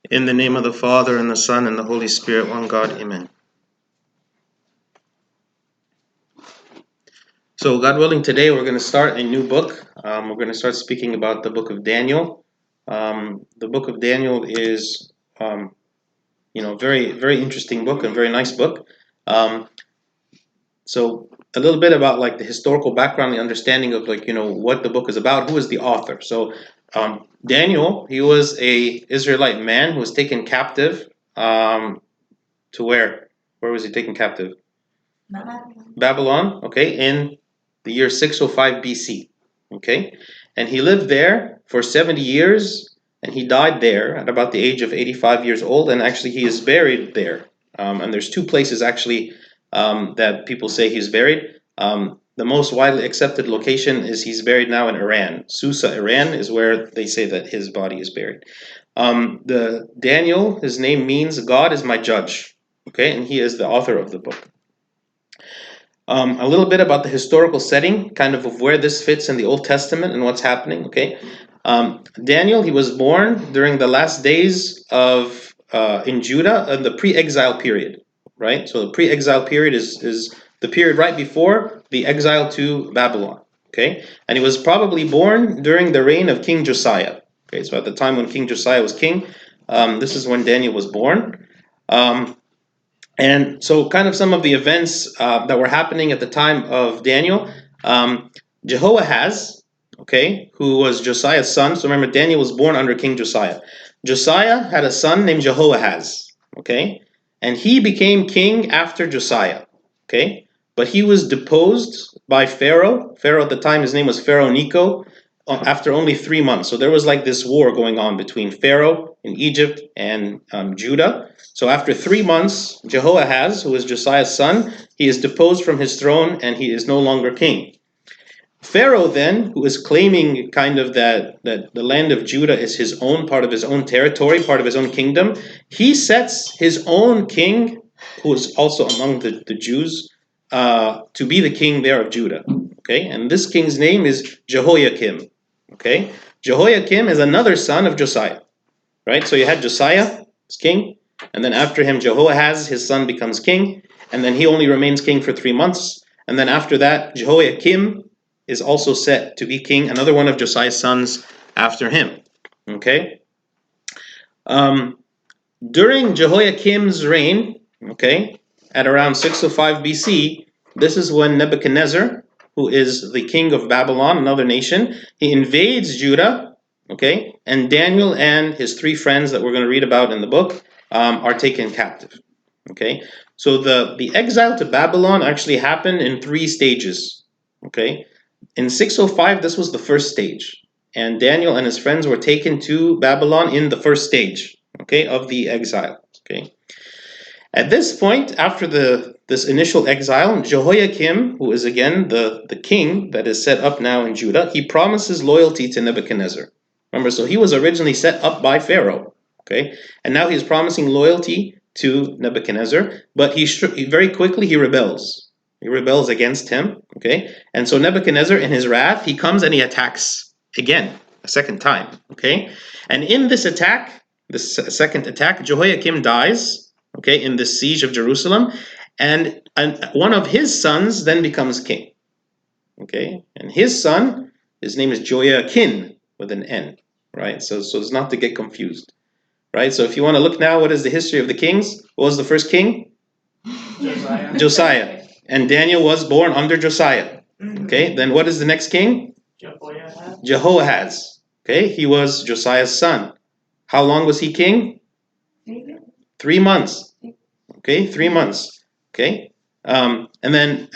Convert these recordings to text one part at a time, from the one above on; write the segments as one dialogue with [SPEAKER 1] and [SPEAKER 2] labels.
[SPEAKER 1] In the name of the Father, and the Son, and the Holy Spirit, one God, amen. So, God willing, today we're going to start a new book. We're going to start speaking about the book of Daniel. The book of Daniel is, very, very interesting book and very nice book. So, a little bit about like the historical background, the understanding of what the book is about. Who is the author? So, Daniel, he was a Israelite man who was taken captive. To where? Where was he taken captive? Babylon, okay, in the year 605 BC, okay? And he lived there for 70 years, and he died there at about the age of 85 years old, and actually he is buried there. And there's two places actually that people say he's buried. The most widely accepted location is he's buried now in Iran. Susa, Iran is where they say that his body is buried. The Daniel, his name means God is my judge, okay? And he is the author of the book. A little bit about the historical setting, kind of where this fits in the Old Testament and what's happening. Okay, Daniel, he was born during the last days of in Judah in the pre-exile period, right? So the pre-exile period is the period right before the exile to Babylon. Okay, and he was probably born during the reign of King Josiah. Okay, so at the time when King Josiah was king, this is when Daniel was born. And so kind of some of the events that were happening at the time of Daniel, Jehoahaz, okay, who was Josiah's son. So remember, Daniel was born under King Josiah. Josiah had a son named Jehoahaz, okay, and he became king after Josiah, okay, but he was deposed by Pharaoh. Pharaoh at the time, his name was Pharaoh Necho, after only 3 months. So there was like this war going on between Pharaoh in Egypt and Judah. So after 3 months, Jehoahaz, who is Josiah's son, he is deposed from his throne and he is no longer king. Pharaoh then, who is claiming kind of that the land of Judah is his own, part of his own territory, part of his own kingdom, he sets his own king, who is also among the Jews, to be the king there of Judah. Okay, and this king's name is Jehoiakim. Okay, Jehoiakim is another son of Josiah. Right, so you had Josiah as king, and then after him Jehoahaz, his son, becomes king, and then he only remains king for 3 months, and then after that Jehoiakim is also set to be king, another one of Josiah's sons after him. Okay, during Jehoiakim's reign, okay, at around 605 BC, this is when Nebuchadnezzar, who is the king of Babylon, another nation, he invades Judah, okay, and Daniel and his 3 friends that we're going to read about in the book are taken captive. Okay, so the exile to Babylon actually happened in 3 stages. Okay, in 605, this was the first stage, and Daniel and his friends were taken to Babylon in the first stage, okay, of the exile. Okay, at this point, after this initial exile, Jehoiakim, who is again the king that is set up now in Judah, he promises loyalty to Nebuchadnezzar. Remember, so he was originally set up by Pharaoh, okay, and now he's promising loyalty to Nebuchadnezzar, but he very quickly he rebels. He rebels against him, okay, and so Nebuchadnezzar, in his wrath, he comes and he attacks again, a second time, okay, and in this attack, this second attack, Jehoiakim dies, okay, in the siege of Jerusalem, and one of his sons then becomes king, okay, and his son, his name is Joachim with an N, right? So it's not to get confused, right? So if you want to look now, what is the history of the kings? What was the first king? Josiah. And Daniel was born under Josiah. Okay, then what is the next king? Jehoahaz. Okay, he was Josiah's son. How long was he king? 3 months. Okay, 3 months. Okay, and then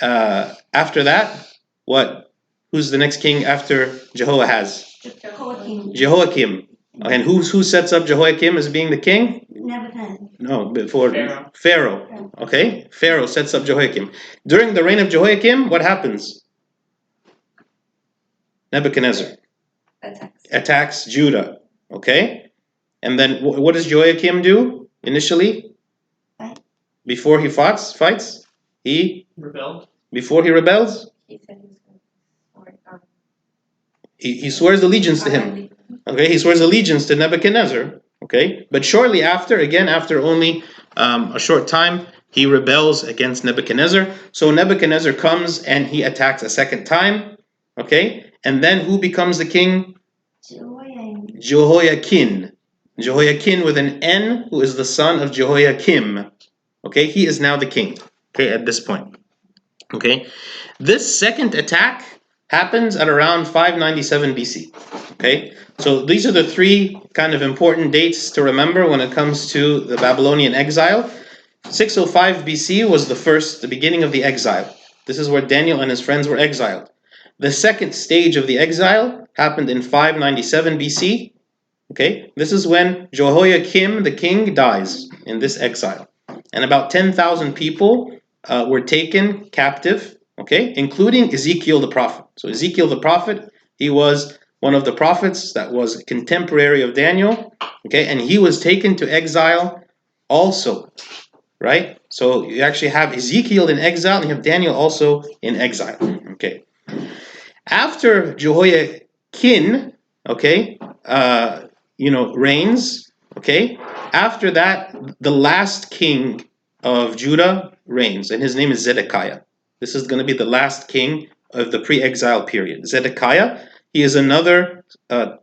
[SPEAKER 1] after that, what? Who's the next king after Jehoahaz? Jehoiakim. And who sets up Jehoiakim as being the king? No, before Pharaoh. Okay, Pharaoh sets up Jehoiakim. During the reign of Jehoiakim, what happens? Nebuchadnezzar attacks Judah. Okay, and then what does Jehoiakim do initially? Before he fights, he rebelled. Before he rebels, he swears allegiance to him. Okay, he swears allegiance to Nebuchadnezzar. Okay, but shortly after, again, after only a short time, he rebels against Nebuchadnezzar. So Nebuchadnezzar comes and he attacks a second time. Okay, and then who becomes the king? Jehoiakim. Jehoiakim with an N, who is the son of Jehoiakim. Okay, he is now the king. Okay, at this point. Okay, this second attack happens at around 597 BC. Okay, so these are the three kind of important dates to remember when it comes to the Babylonian exile. 605 BC was the beginning of the exile. This is where Daniel and his friends were exiled. The second stage of the exile happened in 597 BC. Okay, this is when Jehoiakim, the king, dies in this exile. And about 10,000 people were taken captive, okay, including Ezekiel the prophet. So Ezekiel the prophet, he was one of the prophets that was contemporary of Daniel, okay, and he was taken to exile also, right? So you actually have Ezekiel in exile, and you have Daniel also in exile, okay. After Jehoiakim, okay, reigns, okay, after that, the last king of Judah reigns, and his name is Zedekiah. This is going to be the last king of the pre-exile period. Zedekiah, he is another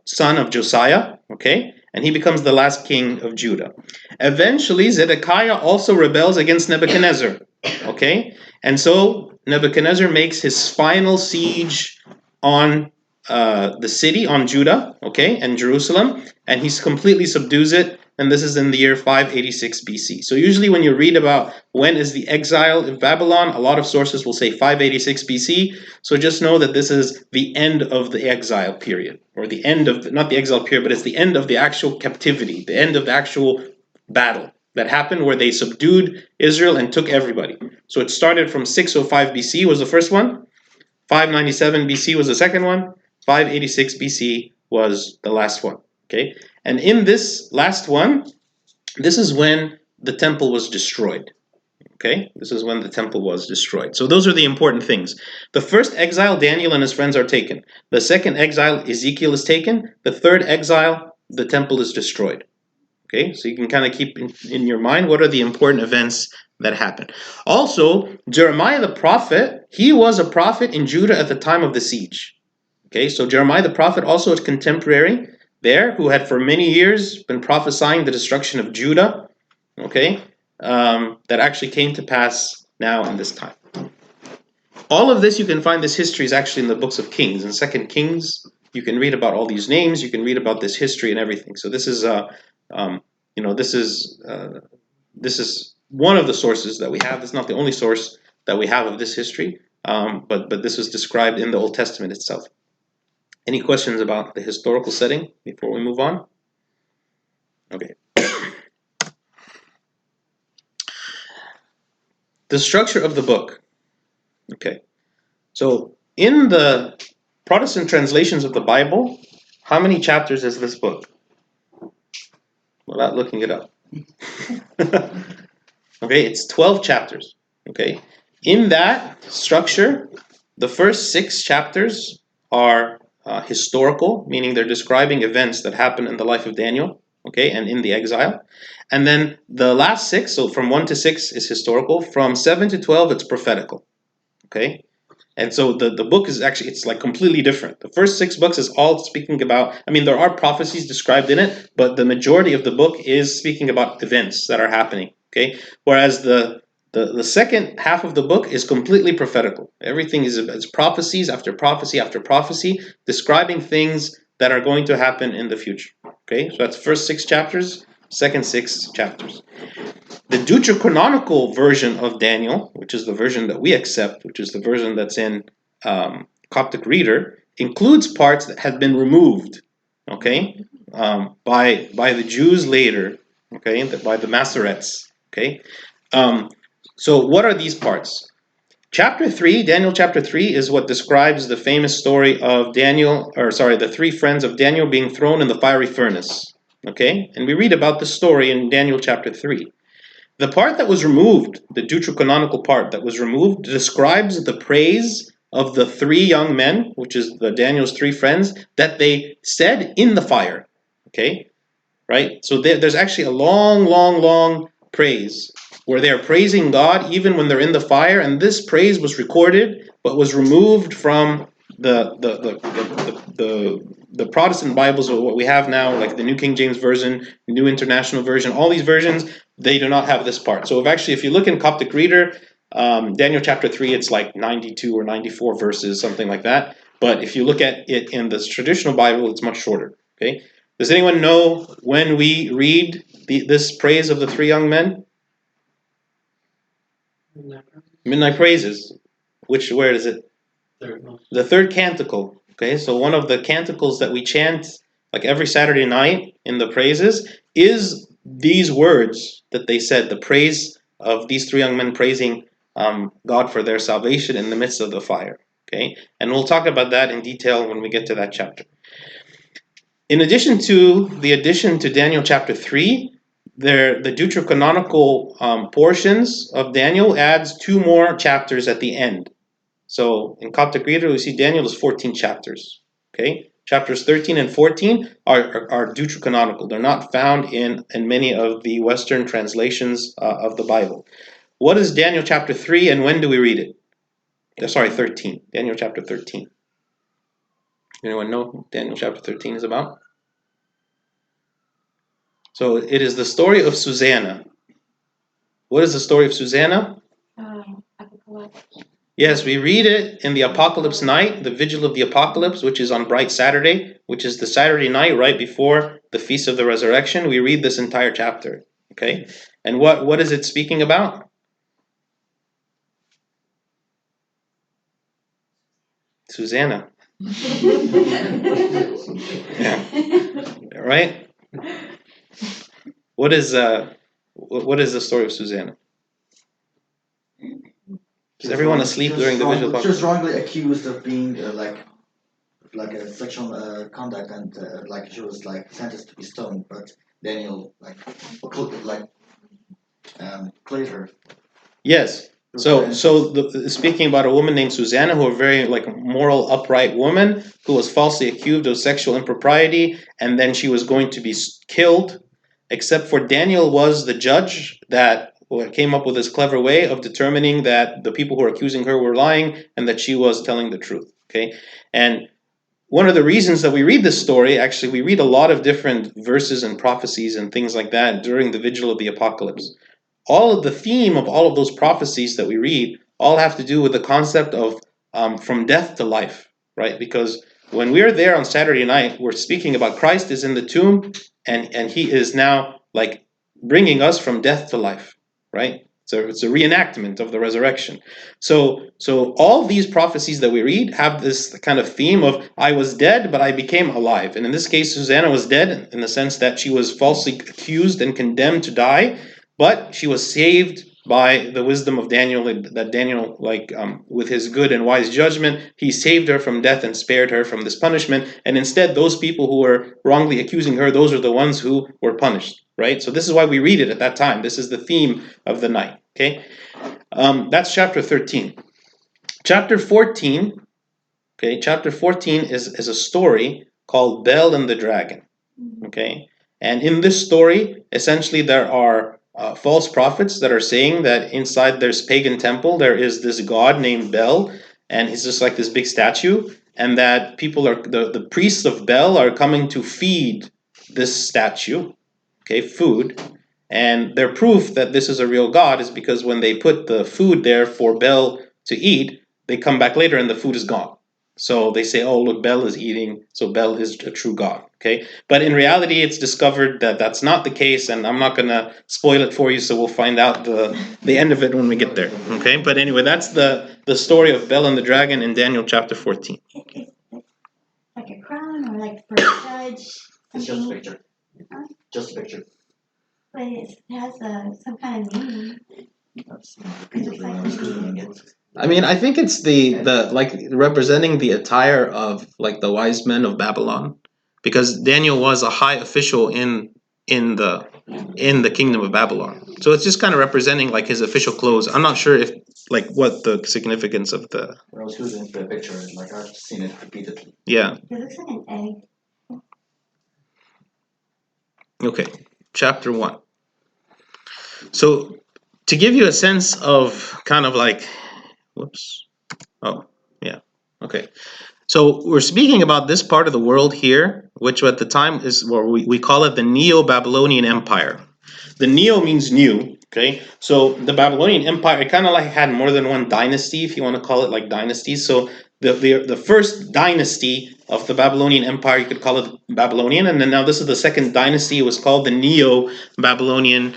[SPEAKER 1] son of Josiah, okay, and he becomes the last king of Judah. Eventually, Zedekiah also rebels against Nebuchadnezzar, okay, and so Nebuchadnezzar makes his final siege on the city, on Judah, okay, and Jerusalem, and he completely subdues it, and this is in the year 586 BC. So usually when you read about when is the exile in Babylon, a lot of sources will say 586 BC, so just know that this is the end of the exile period, or the end of, not the exile period, but it's the end of the actual captivity, the end of the actual battle that happened where they subdued Israel and took everybody. So it started from 605 BC was the first one, 597 BC was the second one, 586 BC was the last one. Okay, and in this last one, this is when the temple was destroyed. Okay, this is when the temple was destroyed. So those are the important things. The first exile, Daniel and his friends are taken. The second exile, Ezekiel is taken. The third exile, the temple is destroyed. Okay, so you can kind of keep in your mind what are the important events that happened. Also, Jeremiah the prophet, he was a prophet in Judah at the time of the siege. Okay, so Jeremiah the prophet, also a contemporary there, who had for many years been prophesying the destruction of Judah, okay, that actually came to pass now in this time. All of this, you can find this history is actually in the books of Kings. In 2 Kings, you can read about all these names, you can read about this history and everything. So this is this is one of the sources that we have. It's not the only source that we have of this history, but this was described in the Old Testament itself. Any questions about the historical setting before we move on? Okay. The structure of the book. Okay. So in the Protestant translations of the Bible, how many chapters is this book? Without looking it up. Okay, it's 12 chapters. Okay. In that structure, the first 6 chapters are historical, meaning they're describing events that happened in the life of Daniel, okay, and in the exile. And then the last 6, so from 1 to 6 is historical. From 7 to 12, it's prophetical, okay. And so the book is actually, it's like completely different. The first 6 books is all speaking about, I mean, there are prophecies described in it, but the majority of the book is speaking about events that are happening, okay. Whereas the second half of the book is completely prophetical. Everything is prophecies after prophecy after prophecy, describing things that are going to happen in the future. Okay, so that's first 6 chapters, second 6 chapters. The deuterocanonical version of Daniel, which is the version that we accept, which is the version that's in Coptic Reader, includes parts that have been removed, okay, by the Jews later, okay, by the Masoretes, okay. So what are these parts? Chapter 3, Daniel chapter 3, is what describes the famous story of the 3 friends of Daniel being thrown in the fiery furnace. Okay? And we read about the story in Daniel chapter 3. The part that was removed, the deuterocanonical part that was removed, describes the praise of the 3 young men, which is Daniel's 3 friends, that they said in the fire. Okay? right? So there's actually a long, long, long praise where they're praising God even when they're in the fire, and this praise was recorded but was removed from the Protestant Bibles, or what we have now, like the New King James Version, New International Version. All these versions, they do not have this part. So if you look in Coptic Reader, Daniel chapter 3, it's like 92 or 94 verses, something like that. But if you look at it in the traditional Bible, it's much shorter. Okay. Does anyone know when we read this praise of the three young men? Midnight praises. Where is it? The third canticle. Okay, so one of the canticles that we chant like every Saturday night in the praises is these words that they said, the praise of these three young men praising God for their salvation in the midst of the fire. Okay, and we'll talk about that in detail when we get to that chapter. In addition to Daniel chapter 3, the deuterocanonical portions of Daniel adds 2 more chapters at the end. So in Coptic Reader, we see Daniel is 14 chapters. Okay, chapters 13 and 14 are deuterocanonical. They're not found in many of the Western translations of the Bible. What is Daniel chapter 3, and when do we read it? Sorry, 13. Daniel chapter 13. Anyone know what Daniel chapter 13 is about? So it is the story of Susanna. What is the story of Susanna? Yes, we read it in the Apocalypse night, the Vigil of the Apocalypse, which is on Bright Saturday, which is the Saturday night right before the Feast of the Resurrection. We read this entire chapter. Okay? And what is it speaking about? Susanna. Yeah. Right? What is the story of Susanna? Is everyone asleep during the Vigil of the Apocalypse?
[SPEAKER 2] She was wrongly accused of being like a sexual conduct, and like she was like sentenced to be stoned, but Daniel cleared her.
[SPEAKER 1] Yes. So speaking about a woman named Susanna, who was a very moral, upright woman who was falsely accused of sexual impropriety, and then she was going to be killed. Except for Daniel was the judge that came up with this clever way of determining that the people who were accusing her were lying and that she was telling the truth. Okay, and one of the reasons that we read this story, actually, we read a lot of different verses and prophecies and things like that during the Vigil of the Apocalypse. All of the theme of all of those prophecies that we read all have to do with the concept of from death to life, right? Because when we're there on Saturday night, we're speaking about Christ is in the tomb, and he is now bringing us from death to life, right? So it's a reenactment of the resurrection. So all these prophecies that we read have this kind of theme of I was dead, but I became alive. And in this case, Susanna was dead in the sense that she was falsely accused and condemned to die, but she was saved by the wisdom of Daniel, that Daniel, with his good and wise judgment, he saved her from death and spared her from this punishment. And instead, those people who were wrongly accusing her, those are the ones who were punished, right? So this is why we read it at that time. This is the theme of the night, okay? That's chapter 13. Chapter 14, okay, chapter 14 is a story called Bel and the Dragon, okay? And in this story, essentially there are false prophets that are saying that inside this pagan temple there is this god named Bel, and he's just like this big statue, and that people are the priests of Bel are coming to feed this statue, okay, food. And their proof that this is a real god is because when they put the food there for Bel to eat, they come back later and the food is gone. So they say, oh, look, Bel is eating, so Bel is a true god. Okay, but in reality, it's discovered that that's not the case, and I'm not going to spoil it for you, so we'll find out the end of it when we get there. Okay, but anyway, that's the story of Bel and the dragon in Daniel chapter 14.
[SPEAKER 3] It's like a crown or like for a judge.
[SPEAKER 2] It's just a picture. Huh? Just a picture.
[SPEAKER 3] But it has some kind of meaning.
[SPEAKER 1] I mean, I think it's the representing the attire of the wise men of Babylon, because Daniel was a high official in the kingdom of Babylon. So it's just kind of representing his official clothes. I'm not sure if what the significance of the.
[SPEAKER 2] When I was looking for a picture, I've seen it repeatedly.
[SPEAKER 1] Yeah.
[SPEAKER 3] It looks like an egg.
[SPEAKER 1] Okay, chapter 1. So to give you a sense of kind of like, whoops. Oh, yeah. Okay. So we're speaking about this part of the world here, which at the time is, well, we call it the Neo-Babylonian Empire. The Neo means new, okay? So the Babylonian Empire, it kind of like had more than one dynasty, if you want to call it like dynasties. So the first dynasty of the Babylonian Empire, you could call it Babylonian, and then now this is the second dynasty. It was called the Neo-Babylonian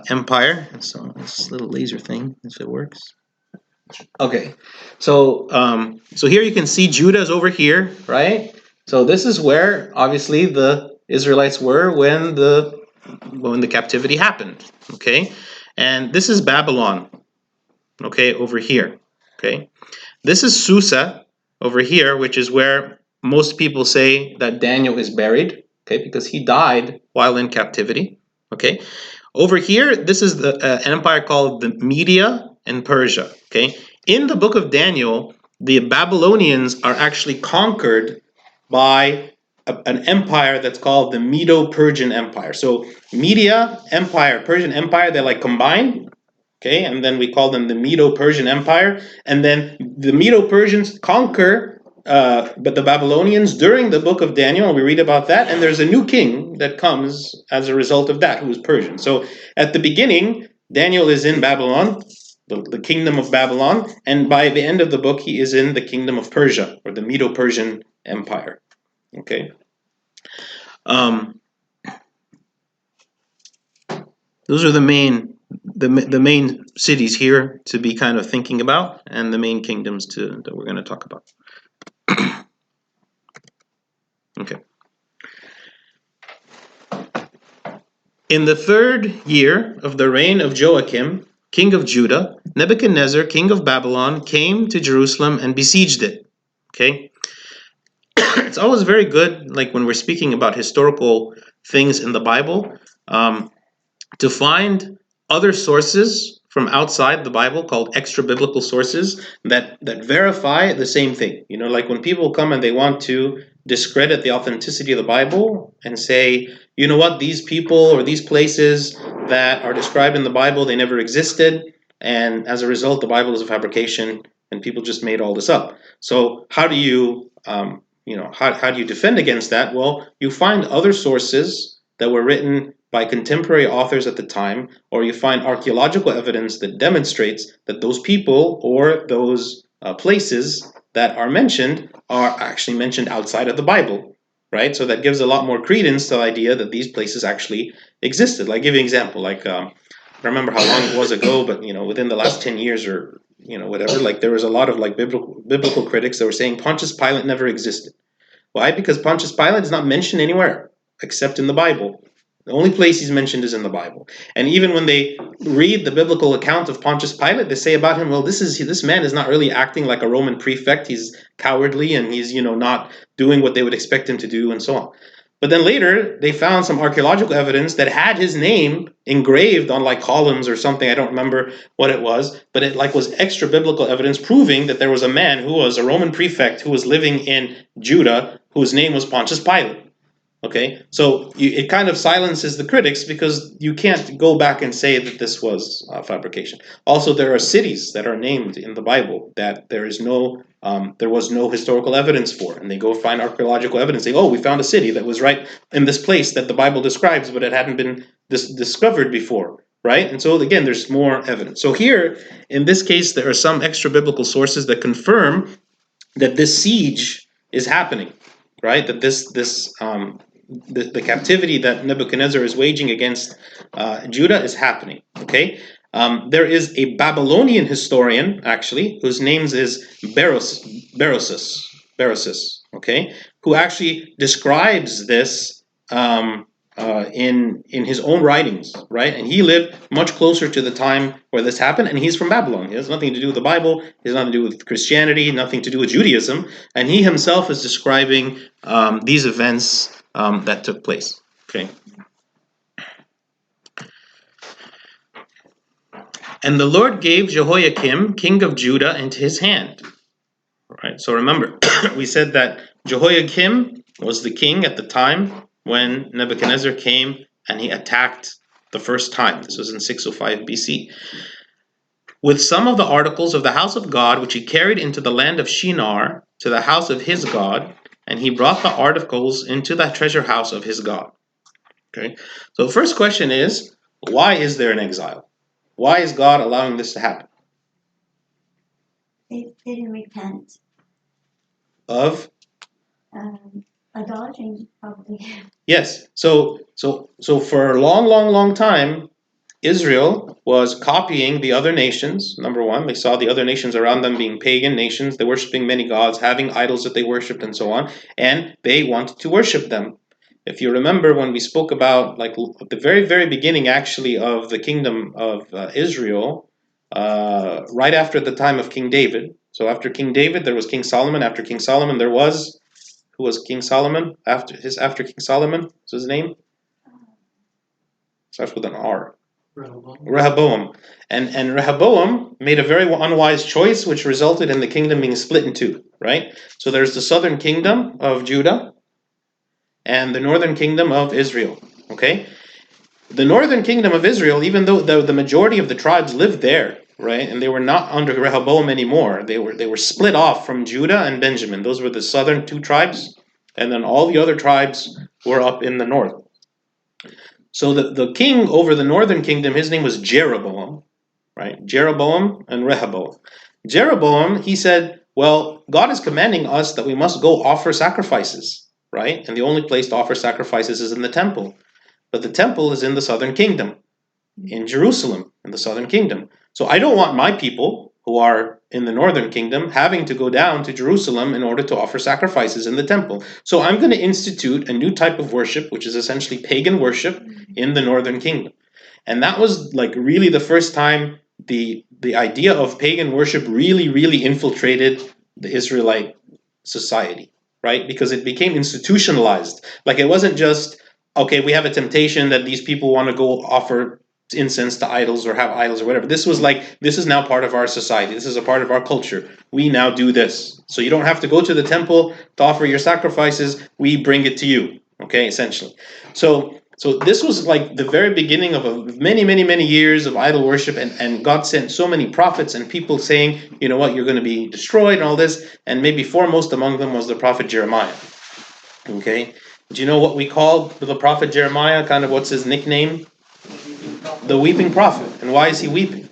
[SPEAKER 1] Empire. So this little laser thing, if it works. Okay, so so here you can see Judah's over here, right? So this is where obviously the Israelites were when the captivity happened. Okay, and this is Babylon. Okay, over here. Okay, this is Susa over here, which is where most people say that Daniel is buried. Okay, because he died while in captivity. Okay, over here, this is the an empire called the Media and Persia. Okay, in the book of Daniel, the Babylonians are actually conquered by an empire that's called the Medo-Persian Empire. So Media Empire, Persian Empire, they're like combined. Okay, and then we call them the Medo-Persian Empire, and then the Medo-Persians conquer but the Babylonians during the book of Daniel, and we read about that, and there's a new king that comes as a result of that, who is Persian. So at the beginning, Daniel is in Babylon, the kingdom of Babylon, and by the end of the book, he is in the kingdom of Persia, or the Medo-Persian Empire. Okay. Those are the main cities here to be kind of thinking about, and the main kingdoms that we're going to talk about. Okay. In the 3rd year of the reign of Joachim, king of Judah, Nebuchadnezzar, king of Babylon, came to Jerusalem and besieged it. Okay. It's always very good, like when we're speaking about historical things in the Bible, to find other sources from outside the Bible called extra biblical sources that verify the same thing. You know, like when people come and they want to discredit the authenticity of the Bible and say, you know what, these people or these places that are described in the Bible, they never existed, and as a result, the Bible is a fabrication, and people just made all this up. So how do you, how do you defend against that? Well, you find other sources that were written by contemporary authors at the time, or you find archaeological evidence that demonstrates that those people or those places that are mentioned are actually mentioned outside of the Bible, right? So that gives a lot more credence to the idea that these places actually existed. Like, give you an example, like I don't remember how long it was ago, but within the last 10 years or whatever, like there was a lot of like biblical critics that were saying Pontius Pilate never existed. Why? Because Pontius Pilate is not mentioned anywhere except in the Bible. The only place he's mentioned is in the Bible. And even when they read the biblical account of Pontius Pilate, they say about him, well, this man is not really acting like a Roman prefect. He's cowardly and he's, not doing what they would expect him to do and so on. But then later, they found some archaeological evidence that had his name engraved on like columns or something. I don't remember what it was, but it like was extra biblical evidence proving that there was a man who was a Roman prefect who was living in Judah whose name was Pontius Pilate. Okay, so it kind of silences the critics because you can't go back and say that this was fabrication. Also, there are cities that are named in the Bible that there was no historical evidence for, and they go find archaeological evidence. Say, oh, we found a city that was right in this place that the Bible describes, but it hadn't been discovered before, right? And so again, there's more evidence. So here, in this case, there are some extra biblical sources that confirm that this siege is happening, right? That the captivity that Nebuchadnezzar is waging against Judah is happening. Okay, there is a Babylonian historian actually whose name is Berosus. Okay, who actually describes this in his own writings, right? And he lived much closer to the time where this happened, and he's from Babylon. He has nothing to do with the Bible. He has nothing to do with Christianity, nothing to do with Judaism. And he himself is describing these events that took place. Okay. And the Lord gave Jehoiakim, king of Judah, into his hand. All right. So remember, we said that Jehoiakim was the king at the time when Nebuchadnezzar came and he attacked the first time. This was in 605 BC. With some of the articles of the house of God, which he carried into the land of Shinar, to the house of his God, and he brought the articles into the treasure house of his God. Okay, so the first question is, why is there an exile? Why is God allowing this to happen?
[SPEAKER 3] They didn't repent.
[SPEAKER 1] Of
[SPEAKER 3] Idolatry, probably.
[SPEAKER 1] yes, so for a long time, Israel was copying the other nations. Number one, they saw the other nations around them being pagan nations. They're worshiping many gods, having idols that they worshipped, and so on. And they wanted to worship them. If you remember when we spoke about, like, the very beginning, actually, of the kingdom of Israel, right after the time of King David. So after King David, there was King Solomon. After King Solomon, there was, who was King Solomon? After King Solomon, what's his name? Starts with an R. Rehoboam. And Rehoboam made a very unwise choice, which resulted in the kingdom being split in two, right? So there's the southern kingdom of Judah and the northern kingdom of Israel, okay? The northern kingdom of Israel, even though the majority of the tribes lived there, right, and they were not under Rehoboam anymore, they were split off from Judah and Benjamin. Those were the southern two tribes, and then all the other tribes were up in the north. So the king over the northern kingdom, his name was Jeroboam, right? Jeroboam and Rehoboam. Jeroboam, he said, well, God is commanding us that we must go offer sacrifices, right? And the only place to offer sacrifices is in the temple. But the temple is in the southern kingdom, in Jerusalem, in the southern kingdom. So I don't want my people who are in the northern kingdom having to go down to Jerusalem in order to offer sacrifices in the temple. So I'm going to institute a new type of worship, which is essentially pagan worship in the northern kingdom. And that was like really the first time the idea of pagan worship really infiltrated the Israelite society, right? Because it became institutionalized. Like, it wasn't just, okay, we have a temptation that these people want to go offer incense to idols or have idols or whatever. This was like, this is now part of our society. This is a part of our culture. We now do this. So you don't have to go to the temple to offer your sacrifices. We bring it to you, okay, essentially. So this was like the very beginning of many years of idol worship, and God sent so many prophets and people saying, you know what, you're going to be destroyed and all this, and maybe foremost among them was the prophet Jeremiah. Okay, do you know what we call the prophet Jeremiah? Kind of what's his nickname? The weeping prophet. And why is he weeping?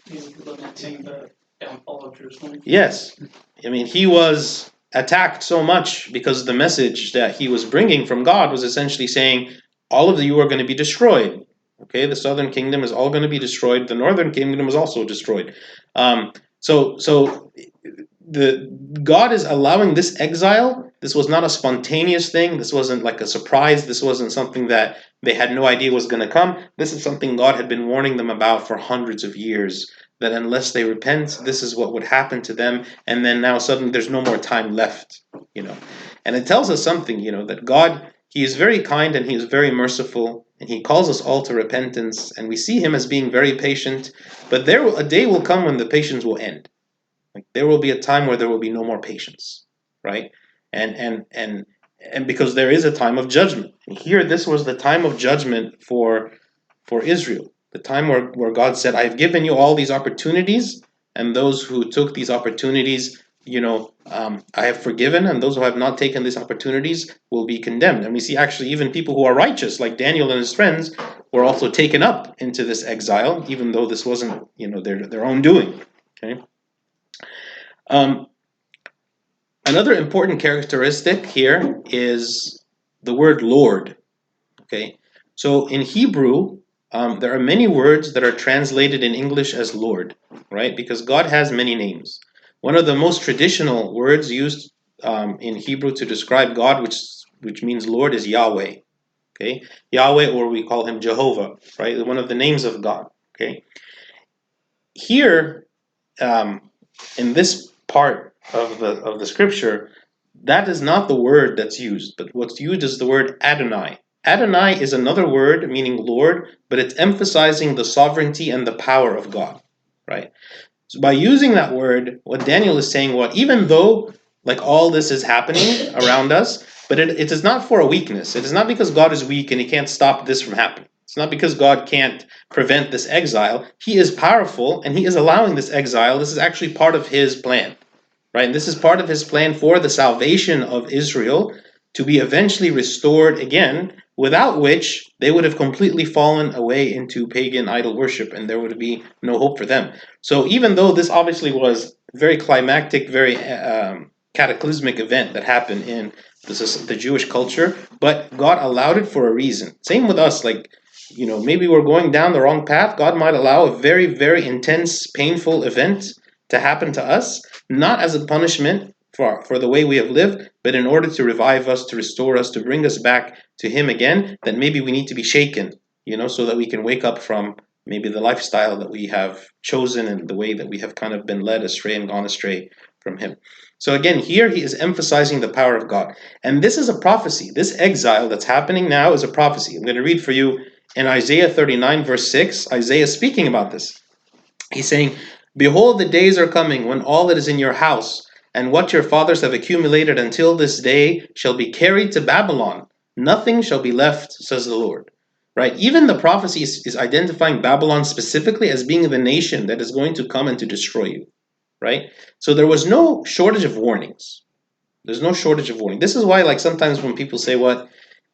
[SPEAKER 4] He's lamenting the downfall of Jerusalem.
[SPEAKER 1] Yes, I mean, he was attacked so much because the message that he was bringing from God was essentially saying, all of you are going to be destroyed. Okay, the southern kingdom is all going to be destroyed. The northern kingdom is also destroyed. So the God is allowing this exile. This was not a spontaneous thing. This wasn't like a surprise. This wasn't something that they had no idea was going to come. This is something God had been warning them about for hundreds of years, that unless they repent, this is what would happen to them. And then now suddenly there's no more time left, you know. And it tells us something, you know, that God, he is very kind and he is very merciful, and he calls us all to repentance, and we see him as being very patient. But a day will come when the patience will end. Like, there will be a time where there will be no more patience, right? And because there is a time of judgment. And here, this was the time of judgment for Israel. The time where God said, I've given you all these opportunities, and those who took these opportunities, you know, I have forgiven, and those who have not taken these opportunities will be condemned. And we see actually even people who are righteous, like Daniel and his friends, were also taken up into this exile, even though this wasn't, you know, their own doing. Okay. Another important characteristic here is the word Lord. Okay, so in Hebrew, there are many words that are translated in English as Lord, right? Because God has many names. One of the most traditional words used in Hebrew to describe God, which means Lord, is Yahweh. Okay, Yahweh, or we call him Jehovah, right? One of the names of God. Okay, here in this part of the scripture, that is not the word that's used, but what's used is the word Adonai. Adonai is another word meaning Lord, but it's emphasizing the sovereignty and the power of God, right? So by using that word, what Daniel is saying, even though like all this is happening around us, But it is not for a weakness. It is not because God is weak and he can't stop this from happening. It's not because God can't prevent this exile. He is powerful and he is allowing this exile. This is actually part of his plan, right? And this is part of his plan for the salvation of Israel to be eventually restored again, without which they would have completely fallen away into pagan idol worship and there would be no hope for them. So even though this obviously was very climactic, very cataclysmic event that happened in the Jewish culture, but God allowed it for a reason. Same with us, like, maybe we're going down the wrong path. God might allow a very, very intense, painful event to happen to us, not as a punishment for the way we have lived, but in order to revive us, to restore us, to bring us back to him again, that maybe we need to be shaken, so that we can wake up from maybe the lifestyle that we have chosen and the way that we have kind of been led astray and gone astray from him. So again, here he is emphasizing the power of God. And this is a prophecy. This exile that's happening now is a prophecy. I'm going to read for you in Isaiah 39, verse 6. Isaiah is speaking about this. He's saying, "Behold, the days are coming when all that is in your house and what your fathers have accumulated until this day shall be carried to Babylon. Nothing shall be left, says the Lord." Right? Even the prophecy is identifying Babylon specifically as being the nation that is going to come and to destroy you. Right? So there was no shortage of warnings. There's no shortage of warning. This is why, like, sometimes when people say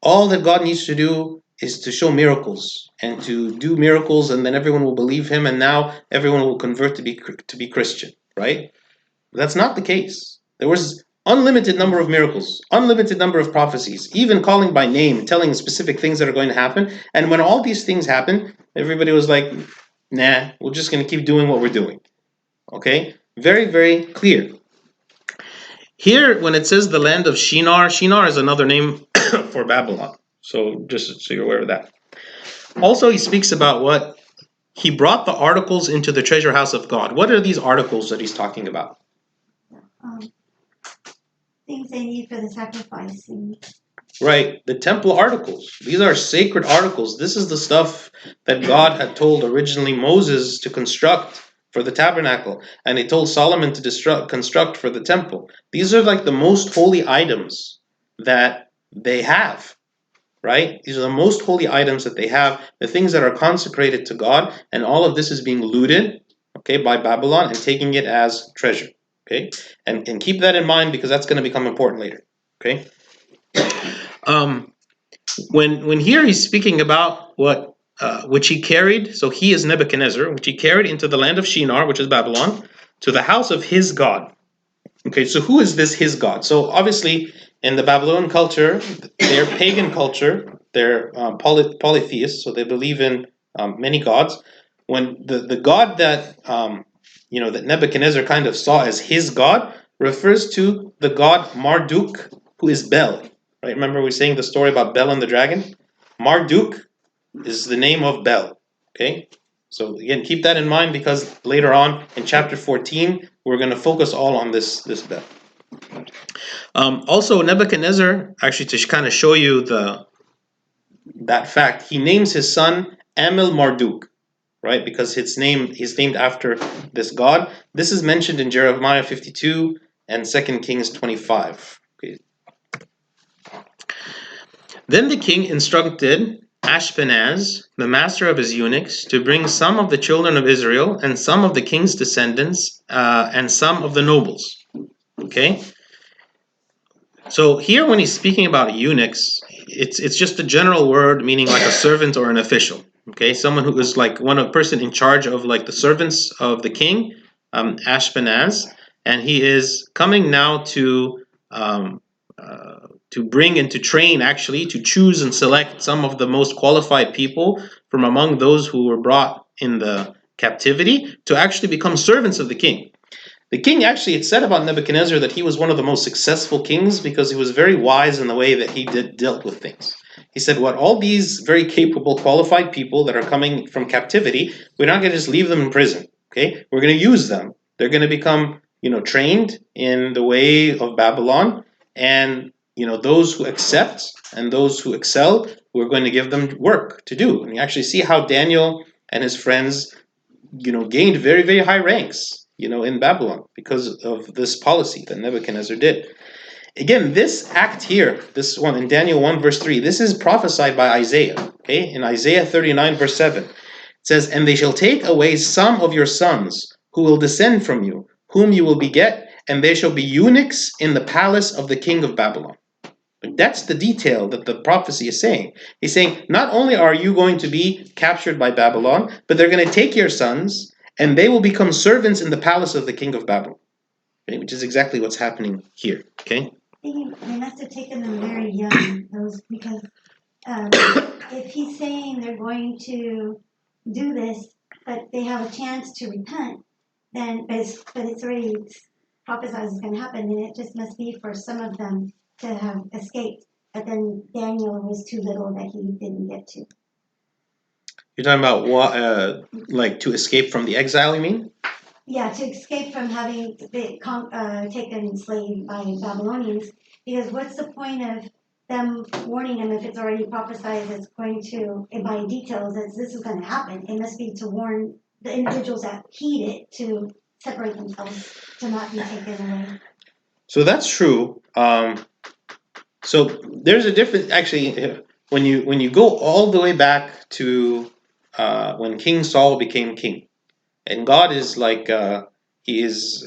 [SPEAKER 1] all that God needs to do is to show miracles and to do miracles, and then everyone will believe him, and now everyone will convert to be Christian, right? That's not the case. There was unlimited number of miracles, unlimited number of prophecies, even calling by name, telling specific things that are going to happen. And when all these things happen, everybody was like, nah, we're just going to keep doing what we're doing. Okay? Very, very clear. Here, when it says the land of Shinar, Shinar is another name for Babylon. So just so you're aware of that. Also, he speaks about what he brought the articles into the treasure house of God. What are these articles that he's talking about?
[SPEAKER 3] Things they need for the sacrificing.
[SPEAKER 1] Right, the temple articles. These are sacred articles. This is the stuff that God had told originally Moses to construct for the tabernacle, and he told Solomon to construct for the temple. These are like the most holy items that they have, right? These are the most holy items that they have, the things that are consecrated to God, and all of this is being looted, okay, by Babylon and taking it as treasure, okay? And keep that in mind because that's going to become important later, okay? When here he's speaking about what which he carried, so he is Nebuchadnezzar, which he carried into the land of Shinar, which is Babylon, to the house of his God. Okay, so who is this his God? So obviously in the Babylonian culture, their pagan culture, they're polytheists, so they believe in many gods. When the God that that Nebuchadnezzar kind of saw as his God refers to the god Marduk, who is Bel. Right? Remember we were saying the story about Bel and the dragon? Marduk is the name of Bel. Okay? So again, keep that in mind because later on in chapter 14, we're going to focus all on this Bel. Also, Nebuchadnezzar, actually to kind of show you that fact, he names his son Amel Marduk, right? Because he's named after this god. This is mentioned in Jeremiah 52 and 2 Kings 25. Okay. Then the king instructed Ashpenaz, the master of his eunuchs, to bring some of the children of Israel and some of the king's descendants and some of the nobles. Okay? So here when he's speaking about eunuchs, it's just a general word meaning like a servant or an official. Okay? Someone who is like a person in charge of like the servants of the king, Ashpenaz, and he is coming now to bring and to train, actually, to choose and select some of the most qualified people from among those who were brought in the captivity to actually become servants of the king. The king actually, it said about Nebuchadnezzar that he was one of the most successful kings because he was very wise in the way that he dealt with things. He said, all these very capable, qualified people that are coming from captivity, we're not going to just leave them in prison. Okay, we're going to use them. They're going to become, trained in the way of Babylon, and those who accept and those who excel, we're going to give them work to do. And you actually see how Daniel and his friends, gained very, very high ranks, in Babylon because of this policy that Nebuchadnezzar did. Again, this act here, this one in Daniel 1 verse 3, this is prophesied by Isaiah. Okay, in Isaiah 39 verse 7, it says, "And they shall take away some of your sons who will descend from you, whom you will beget, and they shall be eunuchs in the palace of the king of Babylon." That's the detail that the prophecy is saying. He's saying, not only are you going to be captured by Babylon, but they're going to take your sons, and they will become servants in the palace of the king of Babylon. Okay, which is exactly what's happening here. Okay.
[SPEAKER 3] They must have taken them very young, those, because if he's saying they're going to do this, but they have a chance to repent, then but it's already prophesied is going to happen, and it just must be for some of them to have escaped. But then Daniel was too little that he didn't get to.
[SPEAKER 1] You're talking about what, like to escape from the exile, you mean?
[SPEAKER 3] Yeah, to escape from having been taken enslaved by Babylonians. Because what's the point of them warning him if it's already prophesied it's going to, by details, that this is going to happen? It must be to warn the individuals that heed it to separate themselves, to not be taken away.
[SPEAKER 1] So that's true. So there's a difference. Actually, when you go all the way back to when King Saul became king, and God is like he is.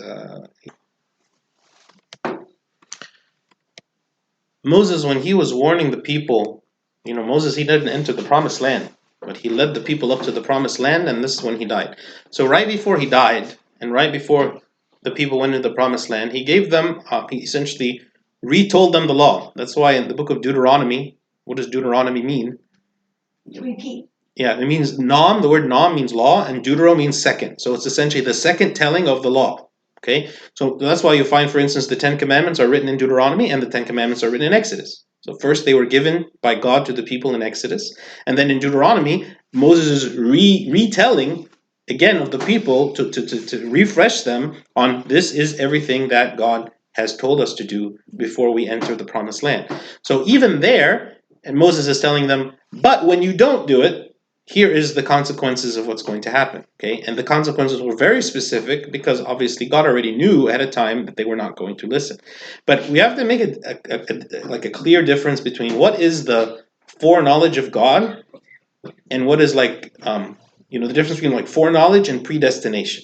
[SPEAKER 1] Moses, when he was warning the people, Moses, he didn't enter the promised land, but he led the people up to the promised land, and this is when he died. So right before he died, and right before the people went into the promised land, he gave them, he essentially retold them the law. That's why in the book of Deuteronomy, what does Deuteronomy mean?
[SPEAKER 3] Repeat.
[SPEAKER 1] Yeah, it means nom. The word nom means law, and deutero means second. So it's essentially the second telling of the law. Okay, so that's why you find, for instance, the Ten Commandments are written in Deuteronomy and the Ten Commandments are written in Exodus. So first they were given by God to the people in Exodus, and then in Deuteronomy, Moses is retelling again of the people to refresh them on this is everything that God has told us to do before we enter the promised land. So even there, and Moses is telling them, but when you don't do it, here is the consequences of what's going to happen. Okay, and the consequences were very specific because obviously God already knew ahead of time that they were not going to listen. But we have to make a clear difference between what is the foreknowledge of God and what is the difference between like foreknowledge and predestination.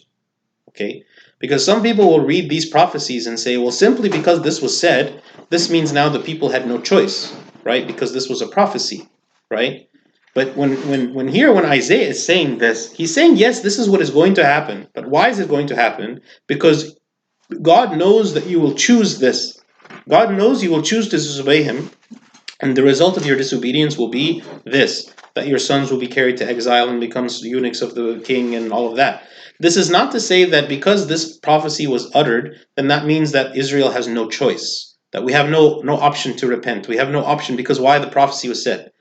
[SPEAKER 1] Okay, because some people will read these prophecies and say, well, simply because this was said, this means now the people had no choice, right? Because this was a prophecy, right? But when Isaiah is saying this, he's saying, yes, this is what is going to happen. But why is it going to happen? Because God knows that you will choose this. God knows you will choose to disobey him. And the result of your disobedience will be this, that your sons will be carried to exile and become eunuchs of the king and all of that. This is not to say that because this prophecy was uttered, then that means that Israel has no choice, that we have no option to repent. We have no option because why the prophecy was said.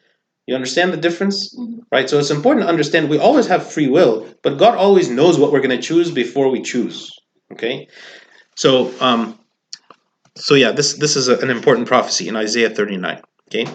[SPEAKER 1] You understand the difference?
[SPEAKER 3] Mm-hmm.
[SPEAKER 1] Right? So it's important to understand we always have free will, but God always knows what we're going to choose before we choose. Okay? So yeah, this is an important prophecy in Isaiah 39. Okay?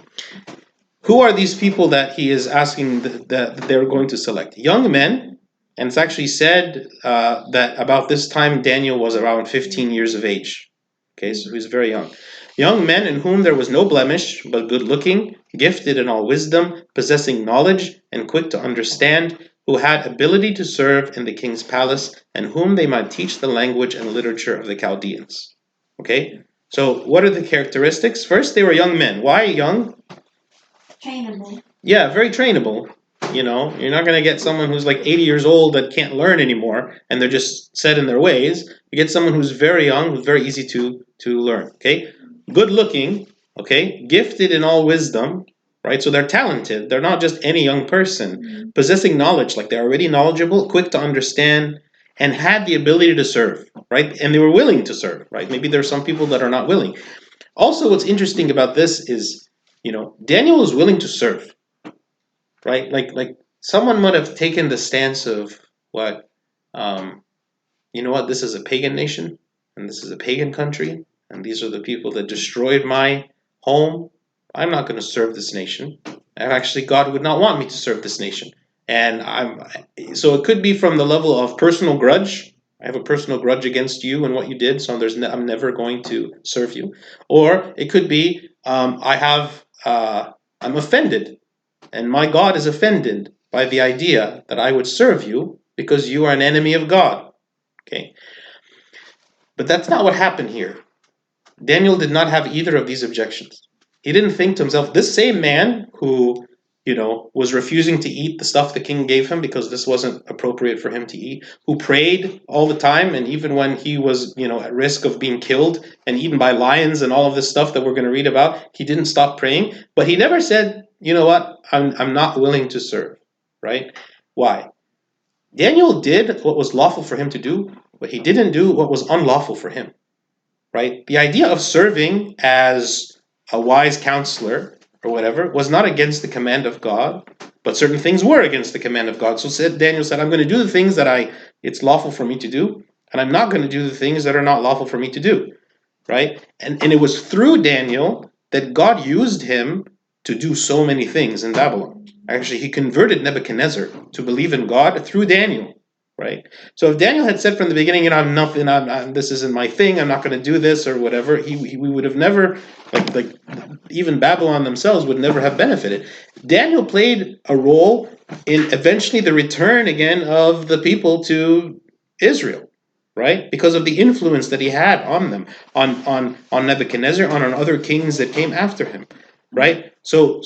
[SPEAKER 1] Who are these people that he is asking that they're going to select? Young men, and it's actually said that about this time Daniel was around 15 years of age. Okay, so he's very young. Young men in whom there was no blemish, but good looking, gifted in all wisdom, possessing knowledge, and quick to understand, who had ability to serve in the king's palace, and whom they might teach the language and literature of the Chaldeans. Okay, so what are the characteristics? First, they were young men. Why young?
[SPEAKER 3] Trainable.
[SPEAKER 1] Yeah, very trainable. You're not going to get someone who's like 80 years old that can't learn anymore and they're just set in their ways. You get someone who's very young, who's very easy to learn. Okay, good looking. Okay, gifted in all wisdom. Right, so they're talented. They're not just any young person.
[SPEAKER 3] Mm-hmm.
[SPEAKER 1] Possessing knowledge, like they're already knowledgeable, quick to understand, and had the ability to serve. Right, and they were willing to serve. Right, maybe there are some people that are not willing. Also, what's interesting about this is, Daniel is willing to serve. Right, like someone might have taken the stance of what, this is a pagan nation, and this is a pagan country, and these are the people that destroyed my home. I'm not going to serve this nation. And actually, God would not want me to serve this nation. And so it could be from the level of personal grudge, I have a personal grudge against you and what you did, so I'm never going to serve you. Or it could be, I'm offended, and my God is offended by the idea that I would serve you because you are an enemy of God. Okay, but that's not what happened here. Daniel did not have either of these objections. He didn't think to himself, this same man who, was refusing to eat the stuff the king gave him because this wasn't appropriate for him to eat, who prayed all the time, and even when he was, at risk of being killed and eaten by lions and all of this stuff that we're going to read about, he didn't stop praying. But he never said, you know what, I'm not willing to serve, right? Why? Daniel did what was lawful for him to do, but he didn't do what was unlawful for him. Right? The idea of serving as a wise counselor or whatever was not against the command of God, but certain things were against the command of God. So Daniel said, I'm going to do the things that it's lawful for me to do, and I'm not going to do the things that are not lawful for me to do. Right? And it was through Daniel that God used him to do so many things in Babylon. Actually, he converted Nebuchadnezzar to believe in God through Daniel. Right? So if Daniel had said from the beginning, I'm nothing, this isn't my thing, I'm not going to do this or whatever, we would have never, like even Babylon themselves would never have benefited. Daniel played a role in eventually the return again of the people to Israel, right? Because of the influence that he had on them, on Nebuchadnezzar, on other kings that came after him, right? So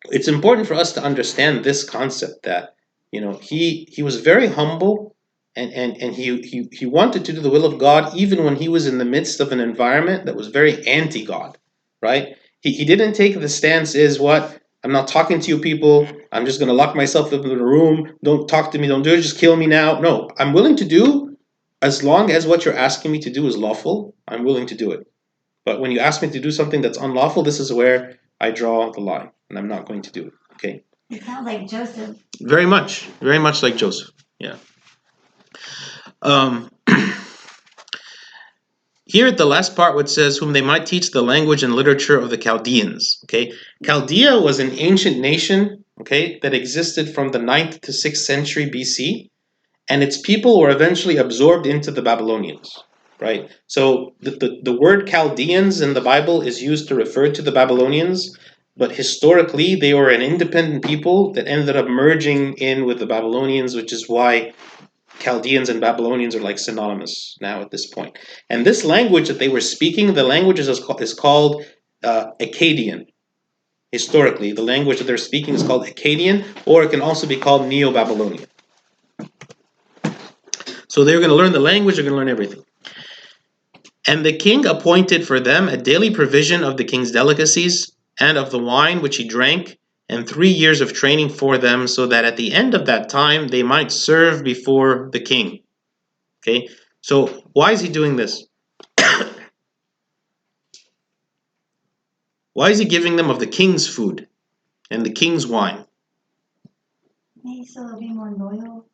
[SPEAKER 1] it's important for us to understand this concept that he was very humble, and he wanted to do the will of God even when he was in the midst of an environment that was very anti-God, right? He didn't take the stance is what, I'm not talking to you people, I'm just going to lock myself up in a room, don't talk to me, don't do it, just kill me now. No, I'm willing to do, as long as what you're asking me to do is lawful, I'm willing to do it. But when you ask me to do something that's unlawful, this is where I draw the line, and I'm not going to do it. Okay?
[SPEAKER 3] It sounds like Joseph.
[SPEAKER 1] Very much like Joseph. Yeah. Here at the last part, which says, whom they might teach the language and literature of the Chaldeans. Okay, Chaldea was an ancient nation. Okay, that existed from the 9th to 6th century BC, and its people were eventually absorbed into the Babylonians. Right. So the word Chaldeans in the Bible is used to refer to the Babylonians. But historically, they were an independent people that ended up merging in with the Babylonians, which is why Chaldeans and Babylonians are like synonymous now at this point. And this language that they were speaking, the language is called Akkadian. Historically, the language that they're speaking is called Akkadian, or it can also be called Neo-Babylonian. So they're going to learn the language, they're going to learn everything. And the king appointed for them a daily provision of the king's delicacies and of the wine which he drank, and 3 years of training for them, so that at the end of that time they might serve before the king. Okay, so why is he doing this? Why is he giving them of the king's food and the king's wine?
[SPEAKER 3] Maybe so they'll be more loyal.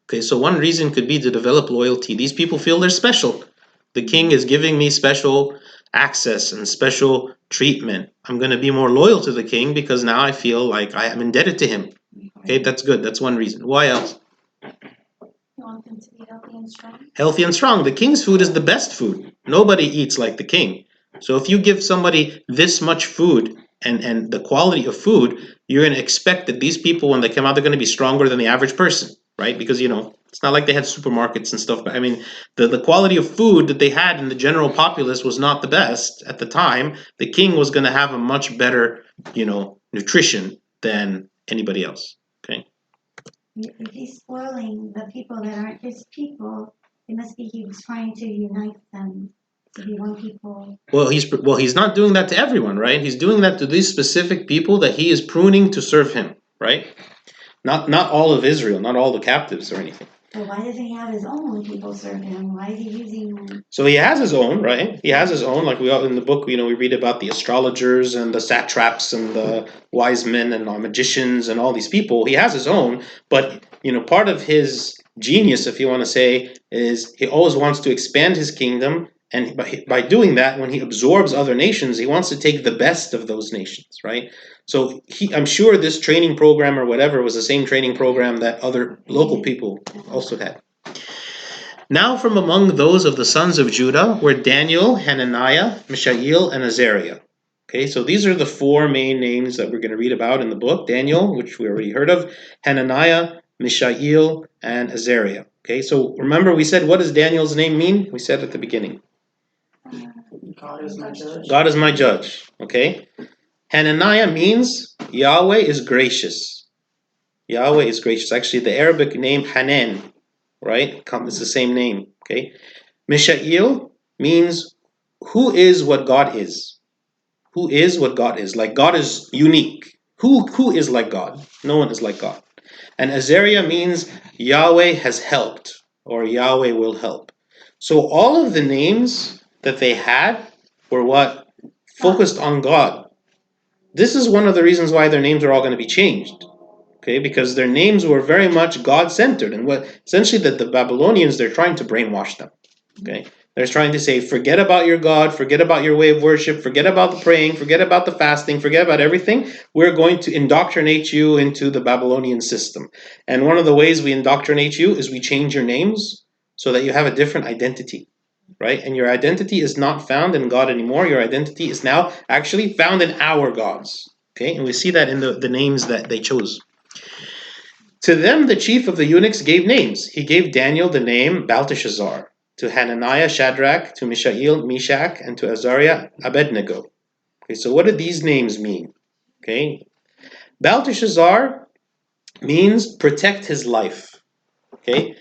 [SPEAKER 1] Okay, so one reason could be to develop loyalty. These people feel they're special. The king is giving me special access and special treatment. I'm going to be more loyal to the king because now I feel like I am indebted to him. Okay, that's good. That's one reason. Why else?
[SPEAKER 5] You want them to be healthy and strong?
[SPEAKER 1] Healthy and strong. The king's food is the best food. Nobody eats like the king. So if you give somebody this much food and the quality of food, you're going to expect that these people, when they come out, they're going to be stronger than the average person, right? Because, it's not like they had supermarkets and stuff. But I mean, the quality of food that they had in the general populace was not the best at the time. The king was going to have a much better, nutrition than anybody else. Okay.
[SPEAKER 3] If he's spoiling the people that aren't his people, it must be he was trying to unite them to be one people.
[SPEAKER 1] Well, he's not doing that to everyone, right? He's doing that to these specific people that he is pruning to serve him, right? Not all of Israel, not all the captives or anything.
[SPEAKER 3] So why doesn't he have his own people serve him? Why is he using them?
[SPEAKER 1] So he has his own, right? He has his own. Like we all in the book, we read about the astrologers and the satraps and the wise men and magicians and all these people. He has his own, but part of his genius, if you want to say, is he always wants to expand his kingdom. And by doing that, when he absorbs other nations, he wants to take the best of those nations, right? So I'm sure this training program or whatever was the same training program that other local people also had. Now from among those of the sons of Judah were Daniel, Hananiah, Mishael, and Azariah. Okay, so these are the four main names that we're going to read about in the book. Daniel, which we already heard of, Hananiah, Mishael, and Azariah. Okay, so remember we said, what does Daniel's name mean? We said at the beginning.
[SPEAKER 4] God is my judge.
[SPEAKER 1] God is my judge. Okay. Hananiah means Yahweh is gracious. Yahweh is gracious. Actually, the Arabic name Hanan, right? It's the same name. Okay. Mishael means who is what God is. Who is what God is. Like God is unique. Who is like God? No one is like God. And Azariah means Yahweh has helped, or Yahweh will help. So all of the names that they had were what? Focused on God. This is one of the reasons why their names are all going to be changed. Okay, because their names were very much God-centered. And what essentially that the Babylonians, they're trying to brainwash them. Okay. They're trying to say, forget about your God, forget about your way of worship, forget about the praying, forget about the fasting, forget about everything. We're going to indoctrinate you into the Babylonian system. And one of the ways we indoctrinate you is we change your names so that you have a different identity, right? And your identity is not found in God anymore. Your identity is now actually found in our gods. Okay, and we see that in the names that they chose. To them, the chief of the eunuchs gave names. He gave Daniel the name Belteshazzar, to Hananiah, Shadrach, to Mishael, Meshach, and to Azariah, Abednego. Okay, so what do these names mean? Okay, Belteshazzar means protect his life. Okay,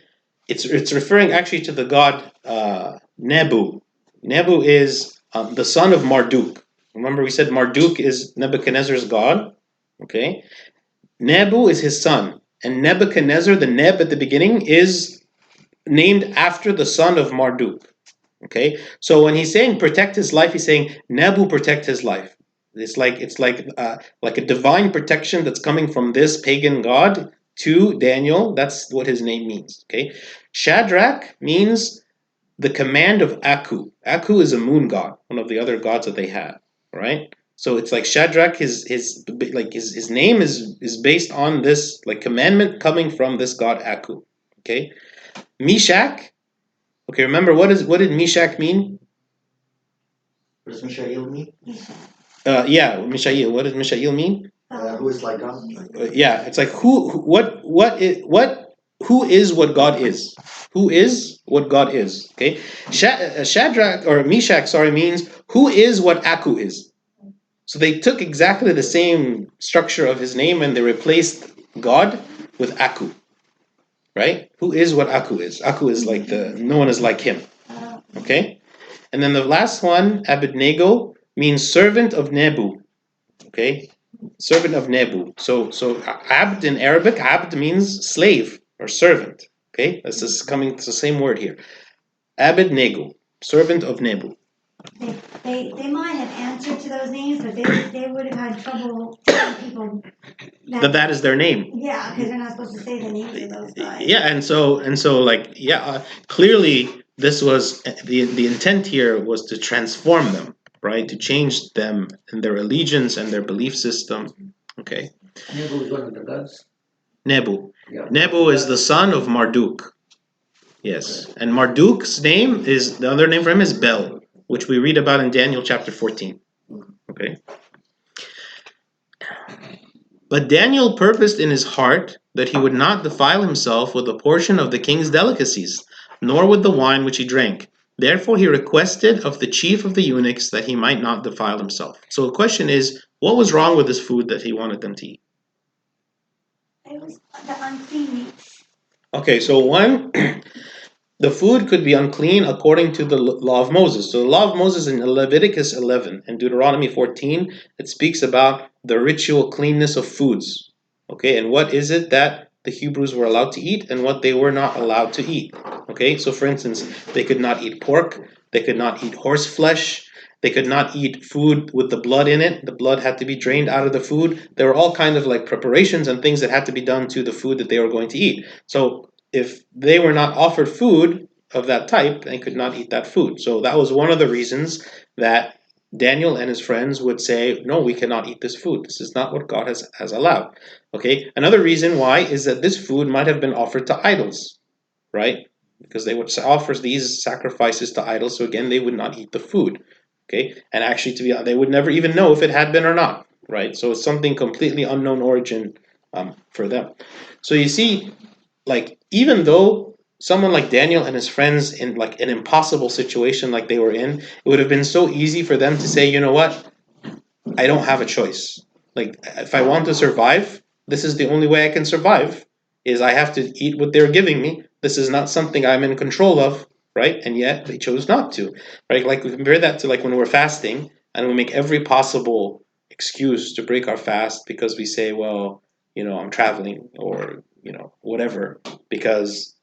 [SPEAKER 1] it's referring actually to the god Nebu. Nebu is the son of Marduk. Remember we said Marduk is Nebuchadnezzar's god. Okay, Nebu is his son. And Nebuchadnezzar, the Neb at the beginning, is named after the son of Marduk. Okay, so when he's saying protect his life, he's saying Nebu protect his life. It's like a divine protection that's coming from this pagan god to Daniel. That's what his name means. Okay, Shadrach means the command of Aku. Aku is a moon god, one of the other gods that they had. Right. So it's like Shadrach, his name is based on this like commandment coming from this god Aku. Okay, Meshach. Okay, remember what did Meshach mean?
[SPEAKER 2] What does Mishael mean?
[SPEAKER 1] Yeah, Mishael. What does Mishael mean?
[SPEAKER 2] Who is like God?
[SPEAKER 1] Yeah, it's like who is what God is. Who is what God is. Okay, Shadrach or Meshach, sorry, means who is what Aku is. So they took exactly the same structure of his name and they replaced God with Aku. Right? Who is what Aku is? Aku is like no one is like him. Okay? And then the last one, Abednego, means servant of Nebu. Okay? Servant of Nebu. So Abd in Arabic, Abd means slave or servant. Okay? This is coming to the same word here. Abednego, servant of Nebu.
[SPEAKER 3] They might have answered to those names, but they would have had trouble telling people
[SPEAKER 1] That is their name.
[SPEAKER 3] Yeah, because they're not supposed to say the names of those guys.
[SPEAKER 1] Yeah, and so like clearly this was the intent here was to transform them, right? To change them and their allegiance and their belief system. Okay.
[SPEAKER 6] Nebu is one of the gods.
[SPEAKER 1] Nebu.
[SPEAKER 6] Yeah.
[SPEAKER 1] Nebu is the son of Marduk. Yes,
[SPEAKER 6] Okay.
[SPEAKER 1] and Marduk's name is the other name for him is Bel, which we read about in Daniel chapter 14. Okay. But Daniel purposed in his heart that he would not defile himself with a portion of the king's delicacies, nor with the wine which he drank. Therefore he requested of the chief of the eunuchs that he might not defile himself. So the question is, what was wrong with this food that he wanted them to eat?
[SPEAKER 3] It was the unclean meats.
[SPEAKER 1] Okay, so one, the food could be unclean according to the law of Moses. So the law of Moses in Leviticus 11 and Deuteronomy 14, it speaks about the ritual cleanness of foods. Okay, and what is it that the Hebrews were allowed to eat and what they were not allowed to eat. Okay, so for instance, they could not eat pork, they could not eat horse flesh, they could not eat food with the blood in it. The blood had to be drained out of the food. There were all kinds of like preparations and things that had to be done to the food that they were going to eat. So if they were not offered food of that type, they could not eat that food. So that was one of the reasons that Daniel and his friends would say, no, we cannot eat this food. This is not what God has allowed. Okay. Another reason why is that this food might have been offered to idols, right? because they would offer these sacrifices to idols. So again, they would not eat the food. Okay, and actually, they would never even know if it had been or not. Right. So it's something completely unknown origin for them. So you see, like even though someone like Daniel and his friends in like an impossible situation like they were in, it would have been so easy for them to say, you know what, I don't have a choice. Like if I want to survive, this is the only way I can survive, is I have to eat what they're giving me. This is not something I'm in control of, right? And yet they chose not to. Right? Like we compare that to like when we're fasting and we make every possible excuse to break our fast because we say, well, I'm traveling or, whatever, because